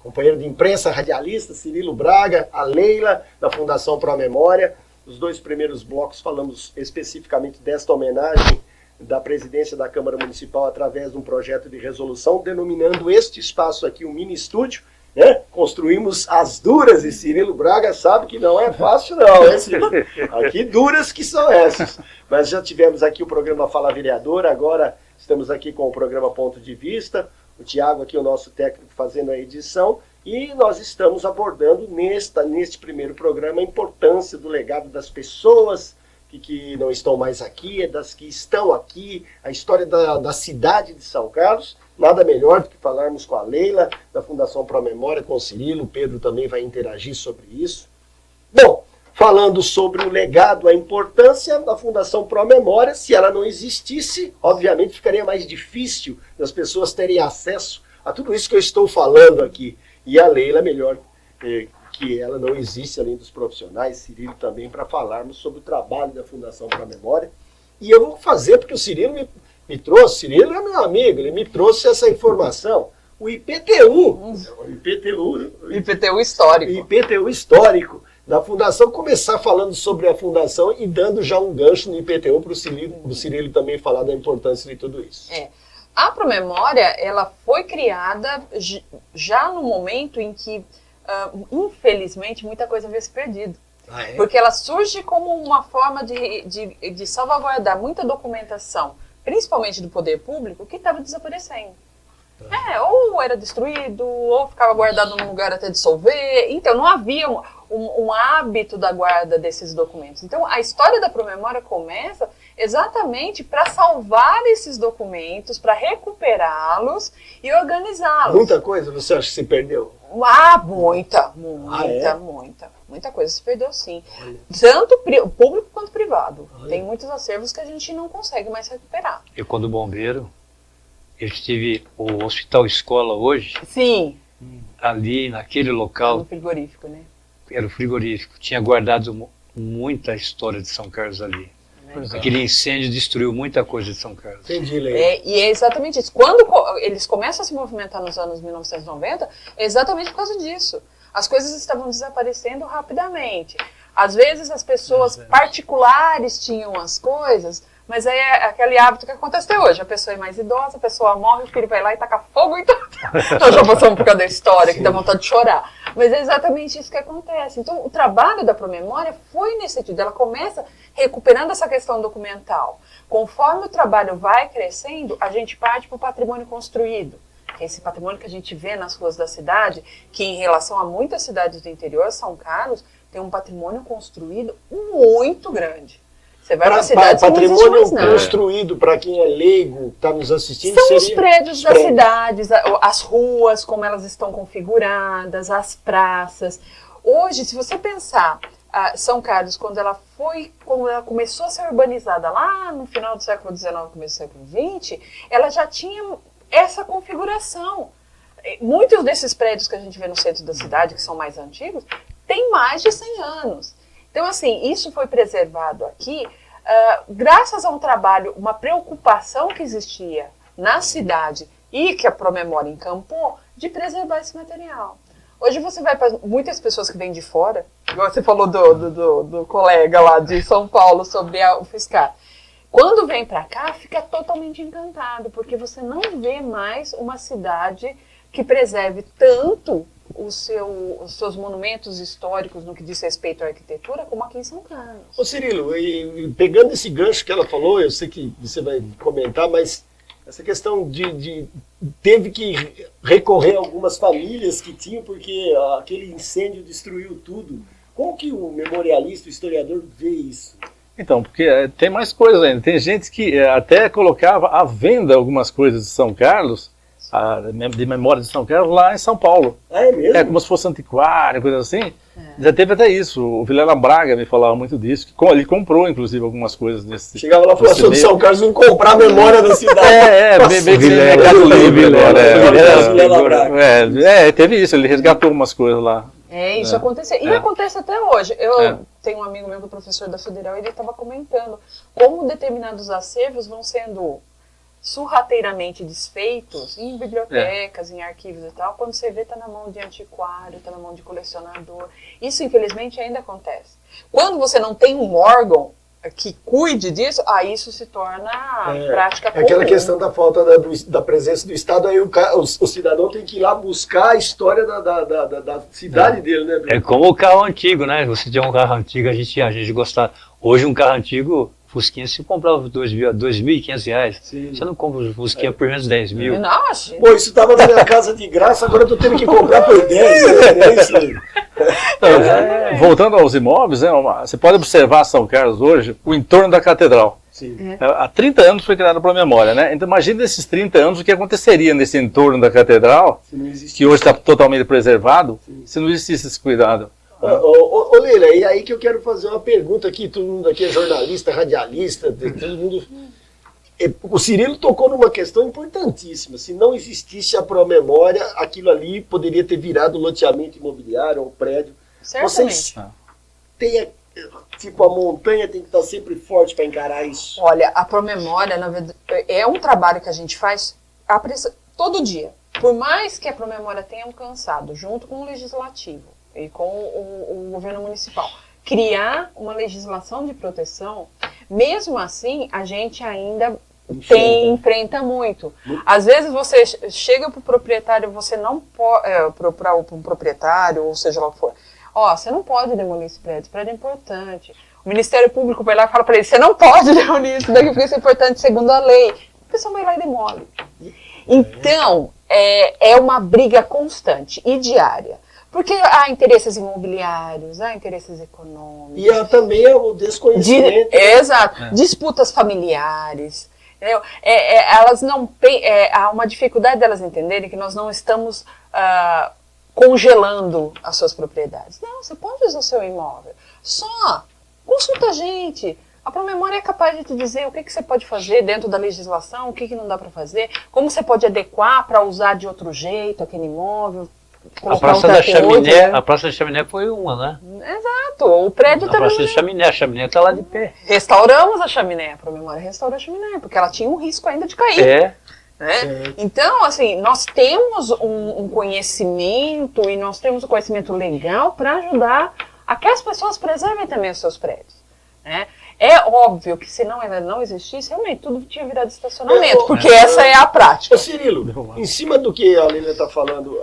companheiro de imprensa, radialista, Cirilo Braga, a Leila, da Fundação Pro Memória. Nos dois primeiros blocos falamos especificamente desta homenagem da presidência da Câmara Municipal através de um projeto de resolução, denominando este espaço aqui um mini estúdio, né? Construímos as duras, e Cirilo Braga sabe que não é fácil não, né, Cirilo? Aqui duras que são essas. Mas já tivemos aqui o programa Fala Vereador, agora estamos aqui com o programa Ponto de Vista, o Tiago aqui, o nosso técnico, fazendo a edição, e nós estamos abordando neste primeiro programa a importância do legado das pessoas que não estão mais aqui, das que estão aqui, a história da cidade de São Carlos. Nada melhor do que falarmos com a Leila, da Fundação Pro Memória, com o Cirilo, o Pedro também vai interagir sobre isso. Bom, falando sobre o legado, a importância da Fundação Pro Memória, se ela não existisse, obviamente ficaria mais difícil das pessoas terem acesso a tudo isso que eu estou falando aqui. E a Leila, melhor que ela não existe, além dos profissionais, Cirilo também, para falarmos sobre o trabalho da Fundação Pro Memória. E eu vou fazer, porque o Cirilo me trouxe, Cirilo é meu amigo, ele me trouxe essa informação. O IPTU histórico. IPTU histórico da Fundação, começar falando sobre a Fundação e dando já um gancho no IPTU para o Cirilo também falar da importância de tudo isso. A Promemória, ela foi criada já no momento em que, infelizmente, muita coisa havia se perdido. Porque ela surge como uma forma de salvaguardar muita documentação, principalmente do poder público, que estava desaparecendo. Ou era destruído, ou ficava guardado num lugar até dissolver. Então, não havia um hábito da guarda desses documentos. Então, a história da Promemória começa exatamente para salvar esses documentos, para recuperá-los e organizá-los. Muita coisa você acha que se perdeu? Muita coisa se perdeu, sim. Tanto público quanto privado. Tem muitos acervos que a gente não consegue mais recuperar. Eu, quando bombeiro, eu estive o Hospital Escola hoje. Sim. Ali, naquele local. No frigorífico, né? Era o frigorífico. Tinha guardado muita história de São Carlos ali. Aquele incêndio destruiu muita coisa de São Carlos. Entendi, Leila. E é exatamente isso. Quando eles começam a se movimentar nos anos 1990, é exatamente por causa disso. As coisas estavam desaparecendo rapidamente. Às vezes as pessoas particulares tinham as coisas, Mas aí é aquele hábito que acontece até hoje. A pessoa é mais idosa, a pessoa morre, o filho vai lá e taca fogo e tudo. Nós já passamos por causa da história, que dá vontade de chorar. Mas é exatamente isso que acontece. Então, o trabalho da Promemória foi nesse sentido. Ela começa recuperando essa questão documental. Conforme o trabalho vai crescendo, a gente parte para o patrimônio construído. Esse patrimônio que a gente vê nas ruas da cidade, que em relação a muitas cidades do interior, São Carlos tem um patrimônio construído muito grande. Você vai para cidades patrimônio construído, para quem é leigo, está nos assistindo, são os prédios das cidades, as ruas, como elas estão configuradas, as praças. Hoje, se você pensar, São Carlos, quando ela começou a ser urbanizada lá no final do século XIX, começo do século XX, ela já tinha essa configuração. Muitos desses prédios que a gente vê no centro da cidade, que são mais antigos, têm mais de 100 anos. Então, assim, isso foi preservado aqui graças a um trabalho, uma preocupação que existia na cidade e que a Promemória encampou de preservar esse material. Hoje você vai para muitas pessoas que vêm de fora, igual você falou do colega lá de São Paulo sobre o Fiscar. Quando vem para cá, fica totalmente encantado, porque você não vê mais uma cidade que preserve tanto os seus monumentos históricos no que diz respeito à arquitetura, como aqui em São Carlos. Ô Cirilo, pegando esse gancho que ela falou, eu sei que você vai comentar, mas essa questão teve que recorrer a algumas famílias que tinham, porque aquele incêndio destruiu tudo. Como que o memorialista, o historiador vê isso? Então, porque tem mais coisas ainda. Tem gente que até colocava à venda algumas coisas de São Carlos, de memória de São Carlos, lá em São Paulo. Ah, é mesmo? Como se fosse antiquário, coisa assim. Já teve até isso. O Vilela Braga me falava muito disso. Ele comprou, inclusive, algumas coisas desse. Chegava lá e falava sobre São Carlos, não comprar a memória da cidade. Bem que Mercado Livre agora. Teve isso. Ele resgatou umas coisas lá. Isso aconteceu. E acontece até hoje. Eu tenho um amigo meu, do professor da Federal, e ele estava comentando como determinados acervos vão sendo sorrateiramente desfeitos em bibliotecas, em arquivos e tal, quando você vê está na mão de antiquário, está na mão de colecionador. Isso, infelizmente, ainda acontece. Quando você não tem um órgão que cuide disso, aí isso se torna prática comum. Aquela questão da falta da presença do Estado, aí o cidadão tem que ir lá buscar a história da cidade dele, né, Bruno? É como o carro antigo, né? Você tinha um carro antigo, a gente gostava. Hoje um carro antigo, Fusquinha, se comprava por R$2.500. Você não compra o Fusquinha por menos 10 mil. Nossa. Pô, isso estava na minha casa de graça, agora eu tô tendo que comprar por 10. Né? É isso aí. Voltando aos imóveis, você pode observar São Carlos hoje, o entorno da catedral. Há 30 anos foi criada a Promemória, né? Então imagina nesses 30 anos o que aconteceria nesse entorno da catedral, que hoje está totalmente preservado, se não existisse esse cuidado. Ô Leila, e aí que eu quero fazer uma pergunta aqui, todo mundo aqui é jornalista, radialista, todo mundo... O Cirilo tocou numa questão importantíssima. Se não existisse a Promemória, aquilo ali poderia ter virado loteamento imobiliário, um prédio. Certamente. Vocês têm, tipo, a montanha tem que estar sempre forte para encarar isso? Olha, a Promemória, na verdade, é um trabalho que a gente faz todo dia. Por mais que a Promemória tenha alcançado, junto com o Legislativo e com o governo municipal, criar uma legislação de proteção, mesmo assim, a gente ainda enfrenta muito. Às vezes você chega para o proprietário, você não pode, para um proprietário, ou seja lá o que for, você não pode demolir esse prédio é importante. O Ministério Público vai lá e fala para ele, você não pode demolir isso daqui porque isso é importante segundo a lei. A pessoa vai lá e demole. Então, é uma briga constante e diária. Porque há interesses imobiliários, há interesses econômicos. E há também o desconhecimento. Exato. Disputas familiares. Entendeu? Elas não há uma dificuldade delas entenderem que nós não estamos congelando as suas propriedades. Não, você pode usar o seu imóvel. Só consulta a gente. A Promemória é capaz de te dizer o que você pode fazer dentro da legislação, o que não dá para fazer, como você pode adequar para usar de outro jeito aquele imóvel. A Praça da Chaminé, a Praça da Chaminé foi uma, né? Exato, o prédio também. A Praça da Chaminé, a Chaminé está lá de pé. Restauramos a Chaminé, a Promemória restaurou a Chaminé, porque ela tinha um risco ainda de cair. Né? Então, assim, nós temos um conhecimento e nós temos um conhecimento legal para ajudar a que as pessoas preservem também os seus prédios. Né? É óbvio que se ela não existisse, realmente tudo tinha virado estacionamento, porque essa é a prática. Ô Cirilo, em cima do que a Lília está falando,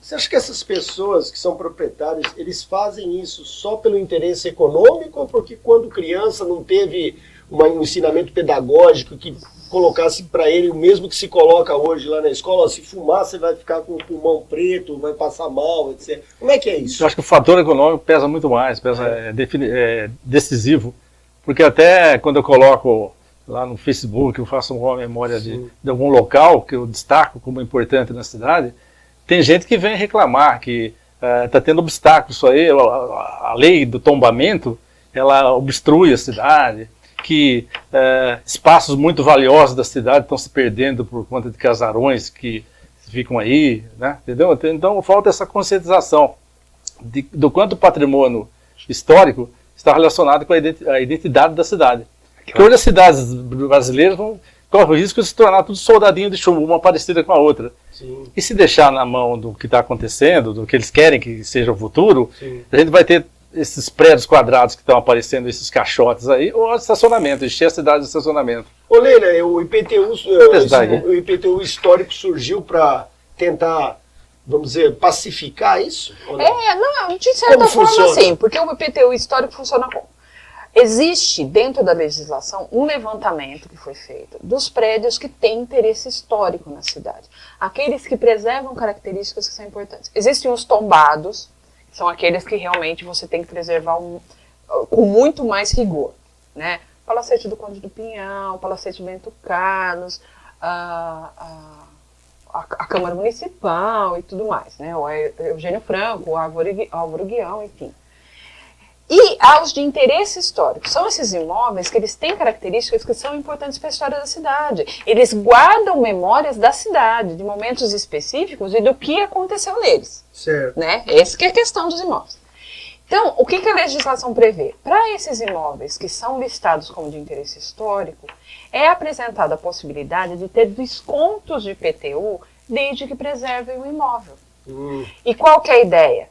você acha que essas pessoas que são proprietários, eles fazem isso só pelo interesse econômico ou porque quando criança não teve um ensinamento pedagógico que colocasse para ele o mesmo que se coloca hoje lá na escola, se fumar você vai ficar com o pulmão preto, vai passar mal, etc. Como é que é isso? Eu acho que o fator econômico pesa muito mais, é decisivo, porque até quando eu coloco lá no Facebook, eu faço uma memória de algum local que eu destaco como importante na cidade, tem gente que vem reclamar que está tendo obstáculos, isso aí, a lei do tombamento, ela obstrui a cidade, que espaços muito valiosos da cidade estão se perdendo por conta de casarões que ficam aí, né? Entendeu? Então falta essa conscientização do quanto o patrimônio histórico está relacionado com a identidade da cidade. Porque hoje as cidades brasileiras correm o risco de se tornar tudo soldadinho de chumbo, uma parecida com a outra. Sim. E se deixar na mão do que está acontecendo, do que eles querem que seja o futuro, a gente vai ter esses prédios quadrados que estão aparecendo, esses caixotes aí, ou estacionamento, encher a cidade de estacionamento. Ô Leila, o IPTU histórico surgiu para tentar, vamos dizer, pacificar isso? Não, de certa forma sim, porque o IPTU histórico funciona como? Existe dentro da legislação um levantamento que foi feito dos prédios que têm interesse histórico na cidade, aqueles que preservam características que são importantes. Existem os tombados, são aqueles que realmente você tem que preservar com muito mais rigor, né? Palacete do Conde do Pinhal, Palacete Bento Carlos, a Câmara Municipal e tudo mais, né? O Eugênio Franco, o Álvaro Guião, enfim. E aos de interesse histórico, são esses imóveis que eles têm características que são importantes para a história da cidade. Eles guardam memórias da cidade, de momentos específicos e do que aconteceu neles. Certo. Né? Essa que é a questão dos imóveis. Então, o que a legislação prevê? Para esses imóveis que são listados como de interesse histórico, é apresentada a possibilidade de ter descontos de IPTU desde que preservem o imóvel. E qual que é a ideia?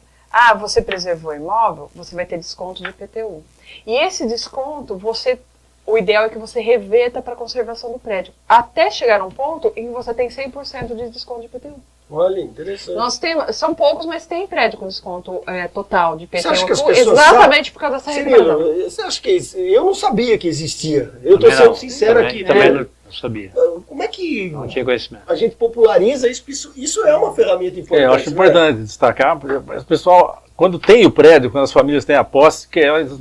Você preservou o imóvel, você vai ter desconto de IPTU. E esse desconto, o ideal é que você reverta para a conservação do prédio, até chegar a um ponto em que você tem 100% de desconto de IPTU. Olha, interessante. Nós temos, são poucos, mas tem prédio com desconto total de IPTU. Você acha que as pessoas exatamente por causa dessa recomendação. Você acha que eu não sabia que existia? Eu estou sendo sincero aqui. Também não sabia. Como é que não tinha conhecimento. A gente populariza isso? Isso é uma ferramenta importante. Eu acho importante destacar, porque o pessoal, quando tem o prédio, quando as famílias têm a posse, que elas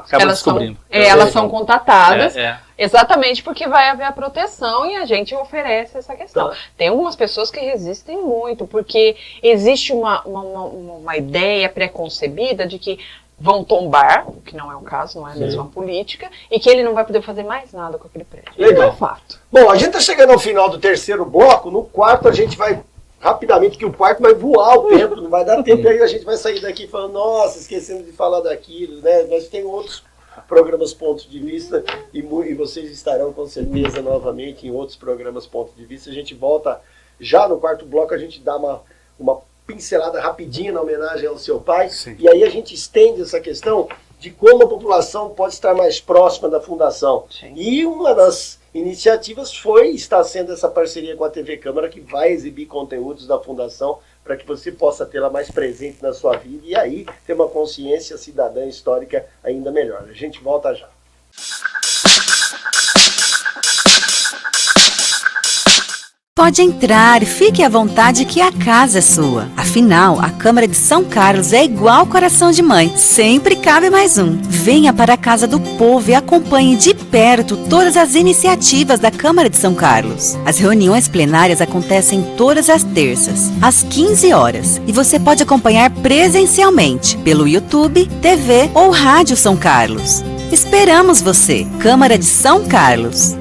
acabam descobrindo. Elas são contatadas, exatamente porque vai haver a proteção e a gente oferece essa questão. Tem algumas pessoas que resistem muito, porque existe uma ideia pré-concebida de que vão tombar, o que não é o caso, não é a mesma política, e que ele não vai poder fazer mais nada com aquele prédio. Legal. É um fato. Bom, a gente está chegando ao final do terceiro bloco. No quarto a gente vai rapidamente, que o quarto vai voar o tempo, não vai dar tempo, e aí a gente vai sair daqui falando, nossa, esquecendo de falar daquilo, né? Mas tem outros programas Pontos de Vista e vocês estarão com certeza novamente em outros programas Pontos de Vista. A gente volta já no quarto bloco, a gente dá uma pincelada rapidinha na homenagem ao seu pai. Sim. E aí a gente estende essa questão de como a população pode estar mais próxima da fundação. Sim. E uma das iniciativas está sendo essa parceria com a TV Câmara, que vai exibir conteúdos da fundação para que você possa tê-la mais presente na sua vida e aí ter uma consciência cidadã histórica ainda melhor. A gente volta já. Pode entrar, fique à vontade que a casa é sua. Afinal, a Câmara de São Carlos é igual coração de mãe, sempre cabe mais um. Venha para a Casa do Povo e acompanhe de perto todas as iniciativas da Câmara de São Carlos. As reuniões plenárias acontecem todas as terças, às 15 horas, e você pode acompanhar presencialmente pelo YouTube, TV ou Rádio São Carlos. Esperamos você, Câmara de São Carlos.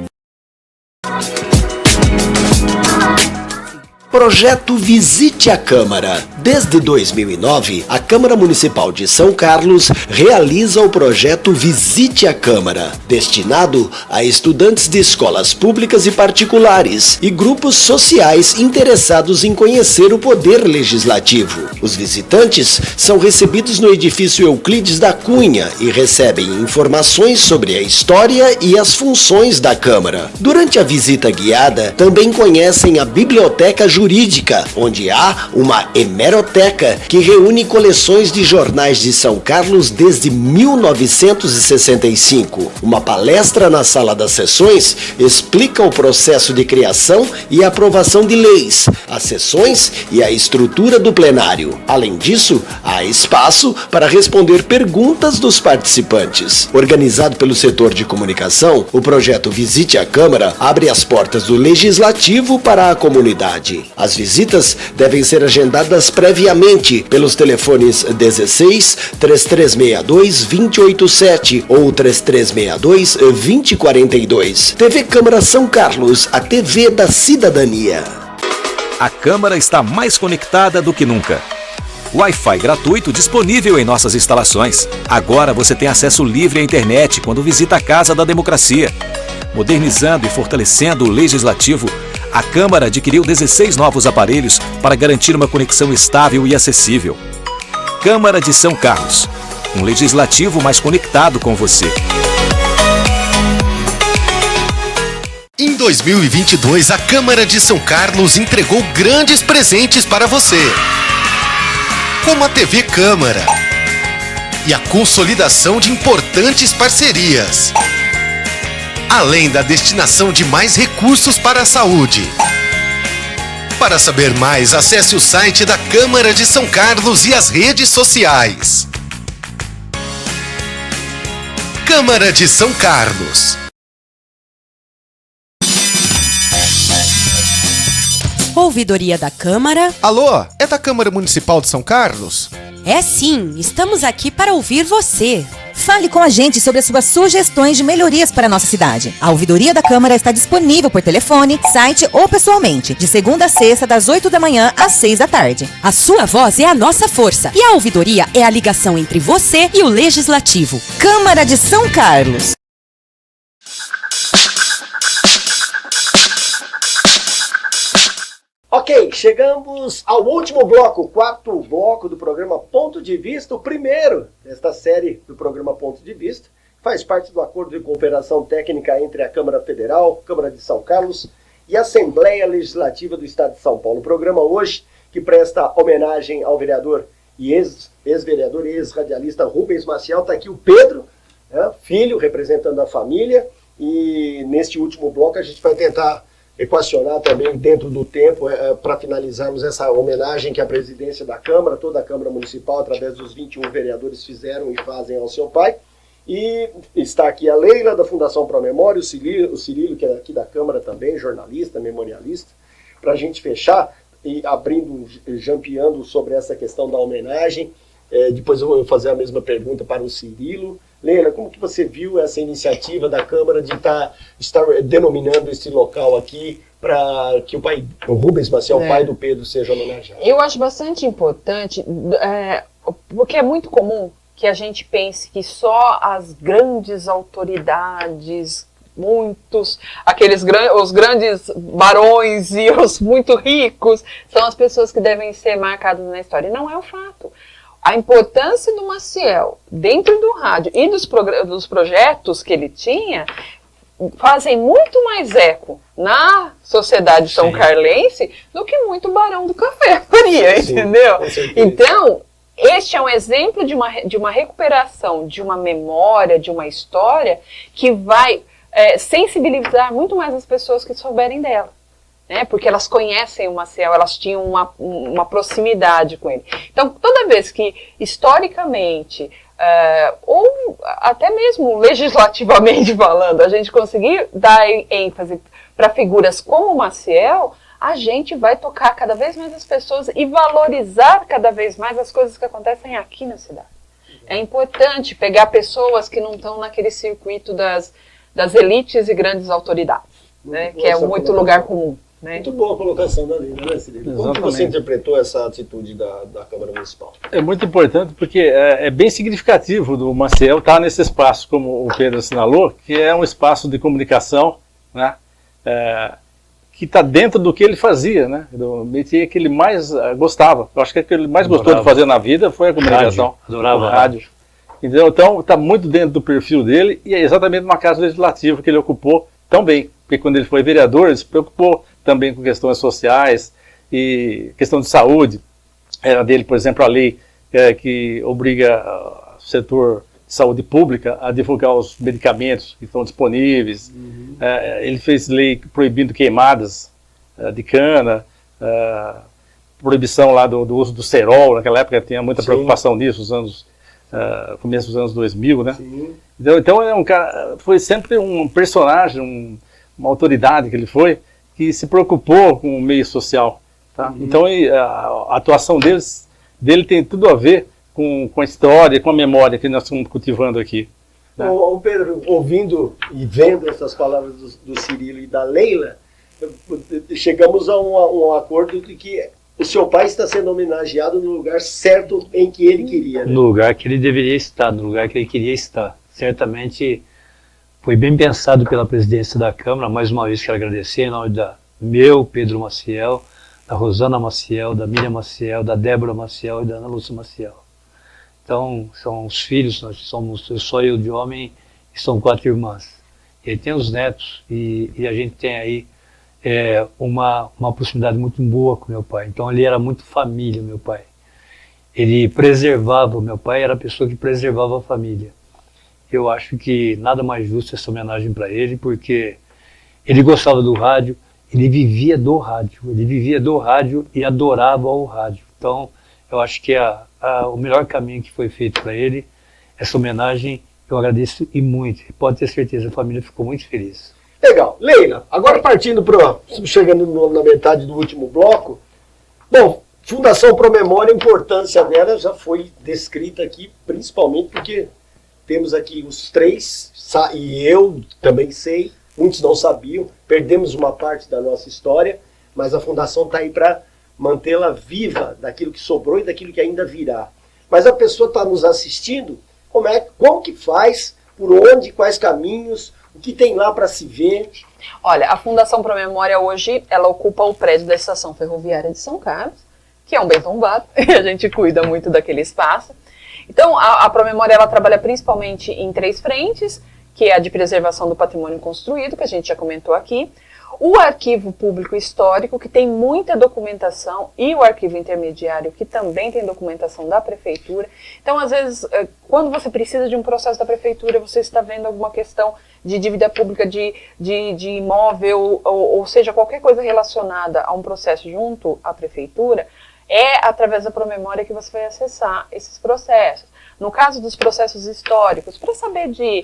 Projeto Visite a Câmara. Desde 2009, a Câmara Municipal de São Carlos realiza o projeto Visite a Câmara, destinado a estudantes de escolas públicas e particulares e grupos sociais interessados em conhecer o poder legislativo. Os visitantes são recebidos no edifício Euclides da Cunha e recebem informações sobre a história e as funções da Câmara. Durante a visita guiada, também conhecem a Biblioteca Jurídica, onde há uma hemeroteca que reúne coleções de jornais de São Carlos desde 1965. Uma palestra na sala das sessões explica o processo de criação e aprovação de leis, as sessões e a estrutura do plenário. Além disso, há espaço para responder perguntas dos participantes. Organizado pelo setor de comunicação, o projeto Visite a Câmara abre as portas do Legislativo para a comunidade. As visitas devem ser agendadas previamente pelos telefones 16 3362 287 ou 3362 2042. TV Câmara São Carlos, a TV da cidadania. A Câmara está mais conectada do que nunca. Wi-Fi gratuito disponível em nossas instalações. Agora você tem acesso livre à internet quando visita a Casa da Democracia. Modernizando e fortalecendo o Legislativo, a Câmara adquiriu 16 novos aparelhos para garantir uma conexão estável e acessível. Câmara de São Carlos, um Legislativo mais conectado com você. Em 2022, a Câmara de São Carlos entregou grandes presentes para você, como a TV Câmara e a consolidação de importantes parcerias, além da destinação de mais recursos para a saúde. Para saber mais, acesse o site da Câmara de São Carlos e as redes sociais. Câmara de São Carlos. Ouvidoria da Câmara. Alô, é da Câmara Municipal de São Carlos? É sim, estamos aqui para ouvir você. Fale com a gente sobre as suas sugestões de melhorias para a nossa cidade. A Ouvidoria da Câmara está disponível por telefone, site ou pessoalmente, de segunda a sexta, das 8 da manhã às 6 da tarde. A sua voz é a nossa força e a Ouvidoria é a ligação entre você e o Legislativo. Câmara de São Carlos. Ok, chegamos ao último bloco, o quarto bloco do programa Ponto de Vista, o primeiro desta série do programa Ponto de Vista, que faz parte do acordo de cooperação técnica entre a Câmara Federal, Câmara de São Carlos e a Assembleia Legislativa do Estado de São Paulo. O programa hoje que presta homenagem ao vereador e ex-vereador e ex-radialista Rubens Maciel. Está aqui o Pedro, filho, representando a família, e neste último bloco a gente vai tentar equacionar também dentro do tempo para finalizarmos essa homenagem que a presidência da Câmara, toda a Câmara Municipal, através dos 21 vereadores, fizeram e fazem ao seu pai. E está aqui a Leila, da Fundação Pro Memória, o Cirilo, que é aqui da Câmara também, jornalista, memorialista, para a gente fechar e abrindo, jampeando sobre essa questão da homenagem. Depois eu vou fazer a mesma pergunta para o Cirilo. Leila, como que você viu essa iniciativa da Câmara de estar denominando esse local aqui para que o Rubens Maciel, pai do Pedro, seja homenageado? Eu acho bastante importante, porque é muito comum que a gente pense que só as grandes autoridades, os grandes barões e os muito ricos são as pessoas que devem ser marcadas na história. E não é o fato. A importância do Maciel dentro do rádio e dos projetos que ele tinha fazem muito mais eco na sociedade são carlense do que muito Barão do Café faria, entendeu? Então, este é um exemplo de uma recuperação, de uma memória, de uma história que vai sensibilizar muito mais as pessoas que souberem dela. Porque elas conhecem o Maciel, elas tinham uma proximidade com ele. Então, toda vez que, historicamente, ou até mesmo legislativamente falando, a gente conseguir dar ênfase para figuras como o Maciel, a gente vai tocar cada vez mais as pessoas e valorizar cada vez mais as coisas que acontecem aqui na cidade. É importante pegar pessoas que não estão naquele circuito das elites e grandes autoridades, que é muito lugar comum. Né? Muito boa a colocação da Leila, né, Cirilo? Como que você interpretou essa atitude da Câmara Municipal? É muito importante porque é bem significativo do Maciel estar nesse espaço, como o Pedro assinalou, que é um espaço de comunicação, né, que está dentro do que ele fazia, né, do métier que ele mais gostava. Eu acho que o que ele mais gostou de fazer na vida foi a comunicação. Adorava o rádio. Então está muito dentro do perfil dele e é exatamente uma casa legislativa que ele ocupou tão bem. Porque quando ele foi vereador, ele se preocupou também com questões sociais e questão de saúde. Era dele, por exemplo, a lei que obriga o setor de saúde pública a divulgar os medicamentos que estão disponíveis. Ele fez lei proibindo queimadas de cana, proibição lá do uso do cerol. Naquela época tinha muita preocupação nisso, começo dos anos 2000, né? Então é um cara, foi sempre um personagem, uma autoridade que ele foi, que se preocupou com o meio social. Tá? Então a atuação dele tem tudo a ver com a história, com a memória que nós estamos cultivando aqui. Né? Ô Pedro, ouvindo e vendo essas palavras do Cirilo e da Leila, chegamos a um acordo de que o seu pai está sendo homenageado no lugar certo em que ele queria. Né? No lugar que ele deveria estar, no lugar que ele queria estar. Certamente foi bem pensado pela presidência da Câmara. Mais uma vez quero agradecer em nome da Pedro Maciel, da Rosana Maciel, da Miriam Maciel, da Débora Maciel e da Ana Lúcia Maciel. Então, são os filhos, eu sou eu de homem e são 4 irmãs. E aí tem os netos e a gente tem aí uma proximidade muito boa com meu pai. Então ele era muito família, meu pai. Ele preservava, meu pai era a pessoa que preservava a família. Eu acho que nada mais justo essa homenagem para ele, porque ele gostava do rádio, ele vivia do rádio e adorava o rádio. Então, eu acho que o melhor caminho que foi feito para ele, essa homenagem, eu agradeço e muito. Pode ter certeza, a família ficou muito feliz. Legal. Leila, agora partindo chegando na metade do último bloco. Bom, Fundação Promemória, a importância dela já foi descrita aqui, principalmente porque temos aqui os 3, e eu também sei, muitos não sabiam, perdemos uma parte da nossa história, mas a Fundação está aí para mantê-la viva, daquilo que sobrou e daquilo que ainda virá. Mas a pessoa está nos assistindo, como que faz, por onde, quais caminhos, o que tem lá para se ver? Olha, a Fundação Promemória hoje, ela ocupa o prédio da Estação Ferroviária de São Carlos, que é um bem tombado, e a gente cuida muito daquele espaço. Então, a Promemória, ela trabalha principalmente em 3 frentes, que é a de preservação do patrimônio construído, que a gente já comentou aqui, o arquivo público histórico, que tem muita documentação, e o arquivo intermediário, que também tem documentação da prefeitura. Então, às vezes, quando você precisa de um processo da prefeitura, você está vendo alguma questão de dívida pública, de imóvel, ou seja, qualquer coisa relacionada a um processo junto à prefeitura, é através da Promemória que você vai acessar esses processos. No caso dos processos históricos, para saber de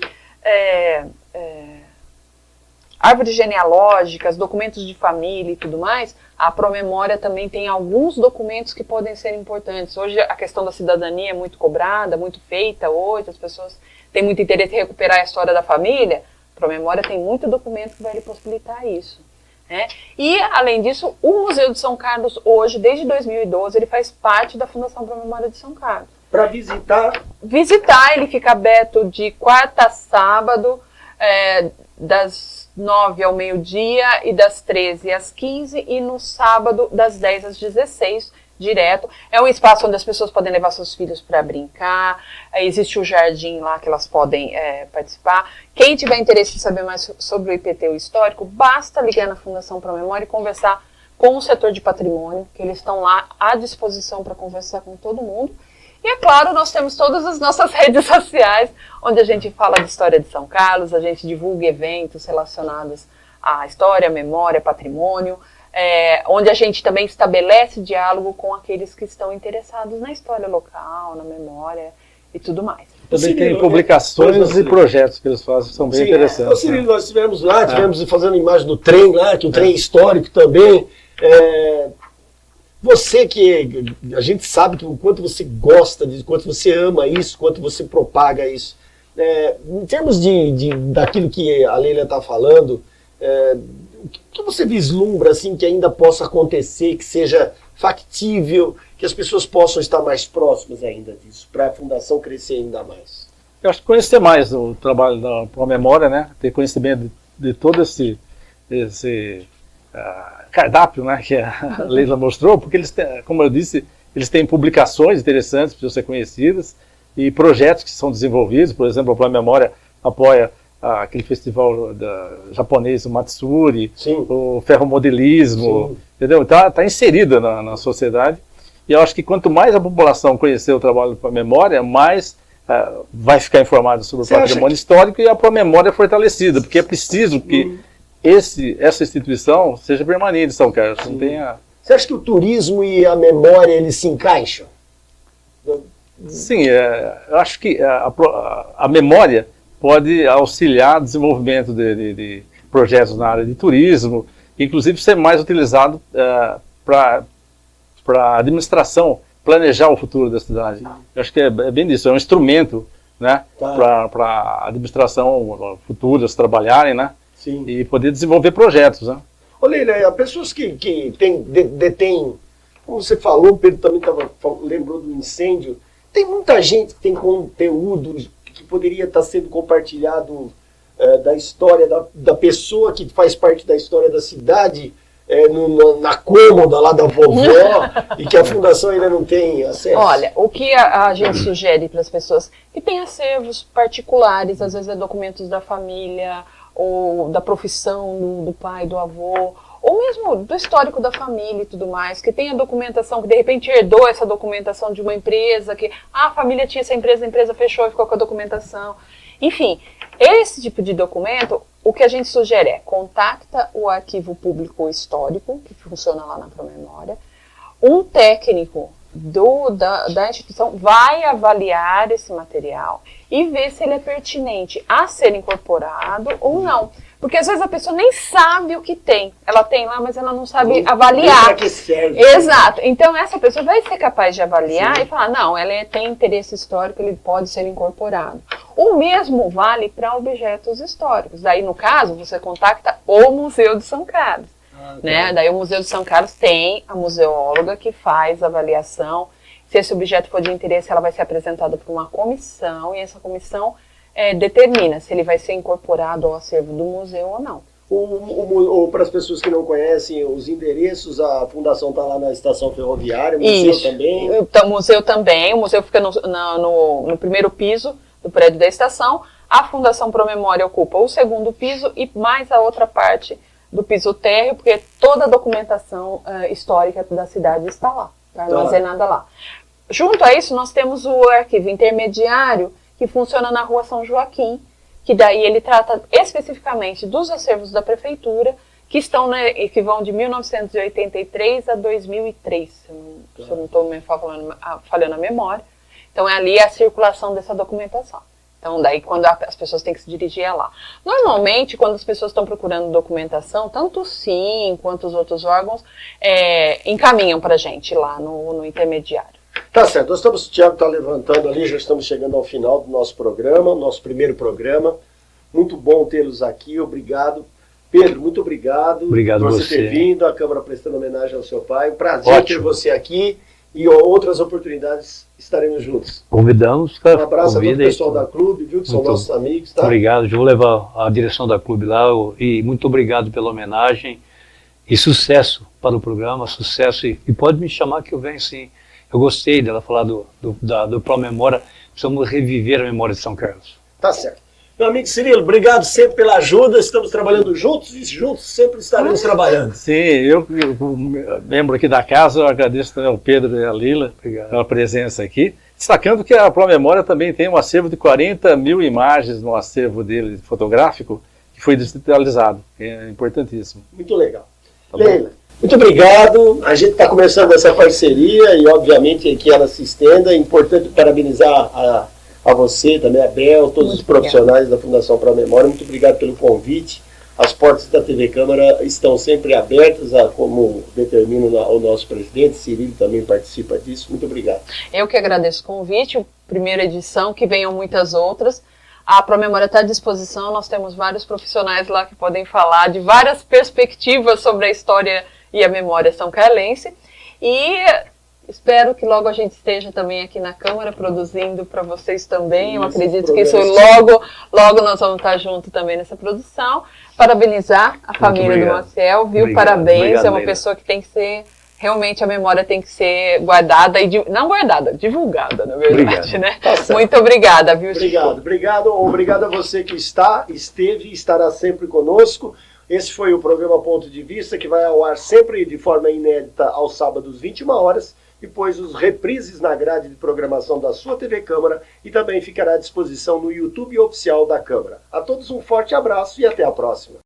árvores genealógicas, documentos de família e tudo mais, a Promemória também tem alguns documentos que podem ser importantes. Hoje a questão da cidadania é muito cobrada, muito feita hoje, as pessoas têm muito interesse em recuperar a história da família. A Promemória tem muito documento que vai lhe possibilitar isso. Né? E, além disso, o Museu de São Carlos, hoje, desde 2012, ele faz parte da Fundação Promemória de São Carlos. Para visitar? Visitar, ele fica aberto de quarta a sábado, das 9 ao meio-dia e das 13 às 15, e no sábado, das 10 às 16, direto. É um espaço onde as pessoas podem levar seus filhos para brincar, existe o jardim lá que elas podem participar. Quem tiver interesse em saber mais sobre o IPTU histórico, basta ligar na Fundação Promemória e conversar com o setor de patrimônio, que eles estão lá à disposição para conversar com todo mundo. E, é claro, nós temos todas as nossas redes sociais, onde a gente fala de história de São Carlos, a gente divulga eventos relacionados à história, memória, patrimônio, onde a gente também estabelece diálogo com aqueles que estão interessados na história local, na memória e tudo mais. Também tem publicações e projetos que eles fazem, são bem interessantes. Cirilo, nós estivemos lá, fazendo imagem do trem lá, que o trem é histórico também. Você que a gente sabe que o quanto você gosta disso, quanto você ama isso, quanto você propaga isso. Em termos daquilo que a Leila está falando, o que você vislumbra assim, que ainda possa acontecer, que seja factível, que as pessoas possam estar mais próximas ainda disso, para a Fundação crescer ainda mais? Eu acho que conhecer mais o trabalho da Promemória, né? Ter conhecimento de todo esse cardápio, né, que a Leila mostrou, porque eles têm, como eu disse, eles têm publicações interessantes para ser conhecidas e projetos que são desenvolvidos. Por exemplo, a Promemória apoia aquele festival japonês, o Matsuri, sim, o ferromodelismo, sim, entendeu? Então está inserida na sociedade, e eu acho que quanto mais a população conhecer o trabalho da Promemória, mais vai ficar informado sobre o patrimônio histórico, e a Promemória é fortalecida, porque é preciso que essa instituição seja permanente em São Carlos. Não tenha... Você acha que o turismo e a memória eles se encaixam? Sim, eu acho que a memória pode auxiliar o desenvolvimento de projetos na área de turismo, inclusive ser mais utilizado para a administração planejar o futuro da cidade. Eu acho que é bem disso, é um instrumento, né, para a administração futuras trabalharem, né, sim, e poder desenvolver projetos, né. Ô Leila, pessoas que detêm, como você falou, o Pedro também lembrou do incêndio, tem muita gente que tem conteúdo que poderia estar sendo compartilhado da história da pessoa que faz parte da história da cidade, na cômoda lá da vovó, e que a fundação ainda não tem acesso. Olha, o que a gente sugere para as pessoas que têm acervos particulares, às vezes documentos da família, ou da profissão do pai, do avô, ou mesmo do histórico da família e tudo mais, que tem a documentação, que de repente herdou essa documentação de uma empresa, que a família tinha essa empresa, a empresa fechou e ficou com a documentação. Enfim, esse tipo de documento, o que a gente sugere é contacta o Arquivo Público Histórico, que funciona lá na Promemória, um técnico da instituição vai avaliar esse material e ver se ele é pertinente a ser incorporado ou não. Porque às vezes a pessoa nem sabe o que tem. Ela tem lá, mas ela não sabe avaliar. Para que serve. Exato. Então essa pessoa vai ser capaz de avaliar, sim, e falar, não, ela tem interesse histórico, ele pode ser incorporado. O mesmo vale para objetos históricos. Daí, no caso, você contacta o Museu de São Carlos. Né? Daí o Museu de São Carlos tem a museóloga que faz a avaliação. Se esse objeto for de interesse, ela vai ser apresentada por uma comissão, e essa comissão determina se ele vai ser incorporado ao acervo do museu ou não. Para as pessoas que não conhecem os endereços, a fundação está lá na estação ferroviária, o museu também? Então, o museu também, o museu fica no primeiro piso do prédio da estação, a Fundação Promemória ocupa o segundo piso e mais a outra parte do piso térreo, porque toda a documentação histórica da cidade está lá, está armazenada lá. Junto a isso, nós temos o arquivo intermediário, que funciona na Rua São Joaquim, que daí ele trata especificamente dos acervos da prefeitura, que vão de 1983 a 2003, se eu não estou falhando a memória. Então é ali a circulação dessa documentação. Então daí quando as pessoas têm que se dirigir lá. Normalmente, quando as pessoas estão procurando documentação, tanto o SIM quanto os outros órgãos encaminham para a gente lá no intermediário. Tá certo, o Thiago está levantando ali, já estamos chegando ao final do nosso programa, nosso primeiro programa. Muito bom tê-los aqui, obrigado. Pedro, muito obrigado, por você ter vindo, a Câmara prestando homenagem ao seu pai. Um prazer ter você aqui, e outras oportunidades estaremos juntos. Convidamos. Um abraço a todo o pessoal da Clube, viu, que são nossos amigos. Tá? Obrigado, eu vou levar a direção da Clube lá, e muito obrigado pela homenagem, e sucesso para o programa, sucesso, e pode me chamar que eu venho sim. Eu gostei dela falar do Promemória, precisamos reviver a memória de São Carlos. Tá certo. Meu amigo Cirilo, obrigado sempre pela ajuda, estamos trabalhando juntos e juntos sempre estaremos trabalhando. Sim, eu membro aqui da casa, eu agradeço também ao Pedro e à Lila pela presença aqui. Destacando que a Promemória também tem um acervo de 40 mil imagens no acervo dele fotográfico, que foi digitalizado, é importantíssimo. Muito legal. Tá Leila, muito obrigado, a gente está começando essa parceria e obviamente que ela se estenda. É importante parabenizar a você, também a Bel, todos os profissionais da Fundação Promemória. Muito obrigado pelo convite. As portas da TV Câmara estão sempre abertas, como determina o nosso presidente, Cirilo também participa disso. Muito obrigado. Eu que agradeço o convite, primeira edição, que venham muitas outras. A Promemória está à disposição, nós temos vários profissionais lá que podem falar de várias perspectivas sobre a história e a memória são-carlense. E espero que logo a gente esteja também aqui na Câmara produzindo para vocês também. Eu acredito que isso logo nós vamos estar juntos também nessa produção. Parabenizar a família do Maciel, viu? Obrigado, parabéns, obrigado, é uma pessoa que tem que ser, realmente a memória tem que ser guardada, não guardada, divulgada, na verdade, né? Tá, muito obrigada, viu, Chico? Obrigado a você que esteve e estará sempre conosco. Esse foi o programa Ponto de Vista, que vai ao ar sempre de forma inédita aos sábados, 21 horas, depois os reprises na grade de programação da sua TV Câmara e também ficará à disposição no YouTube oficial da Câmara. A todos um forte abraço e até a próxima.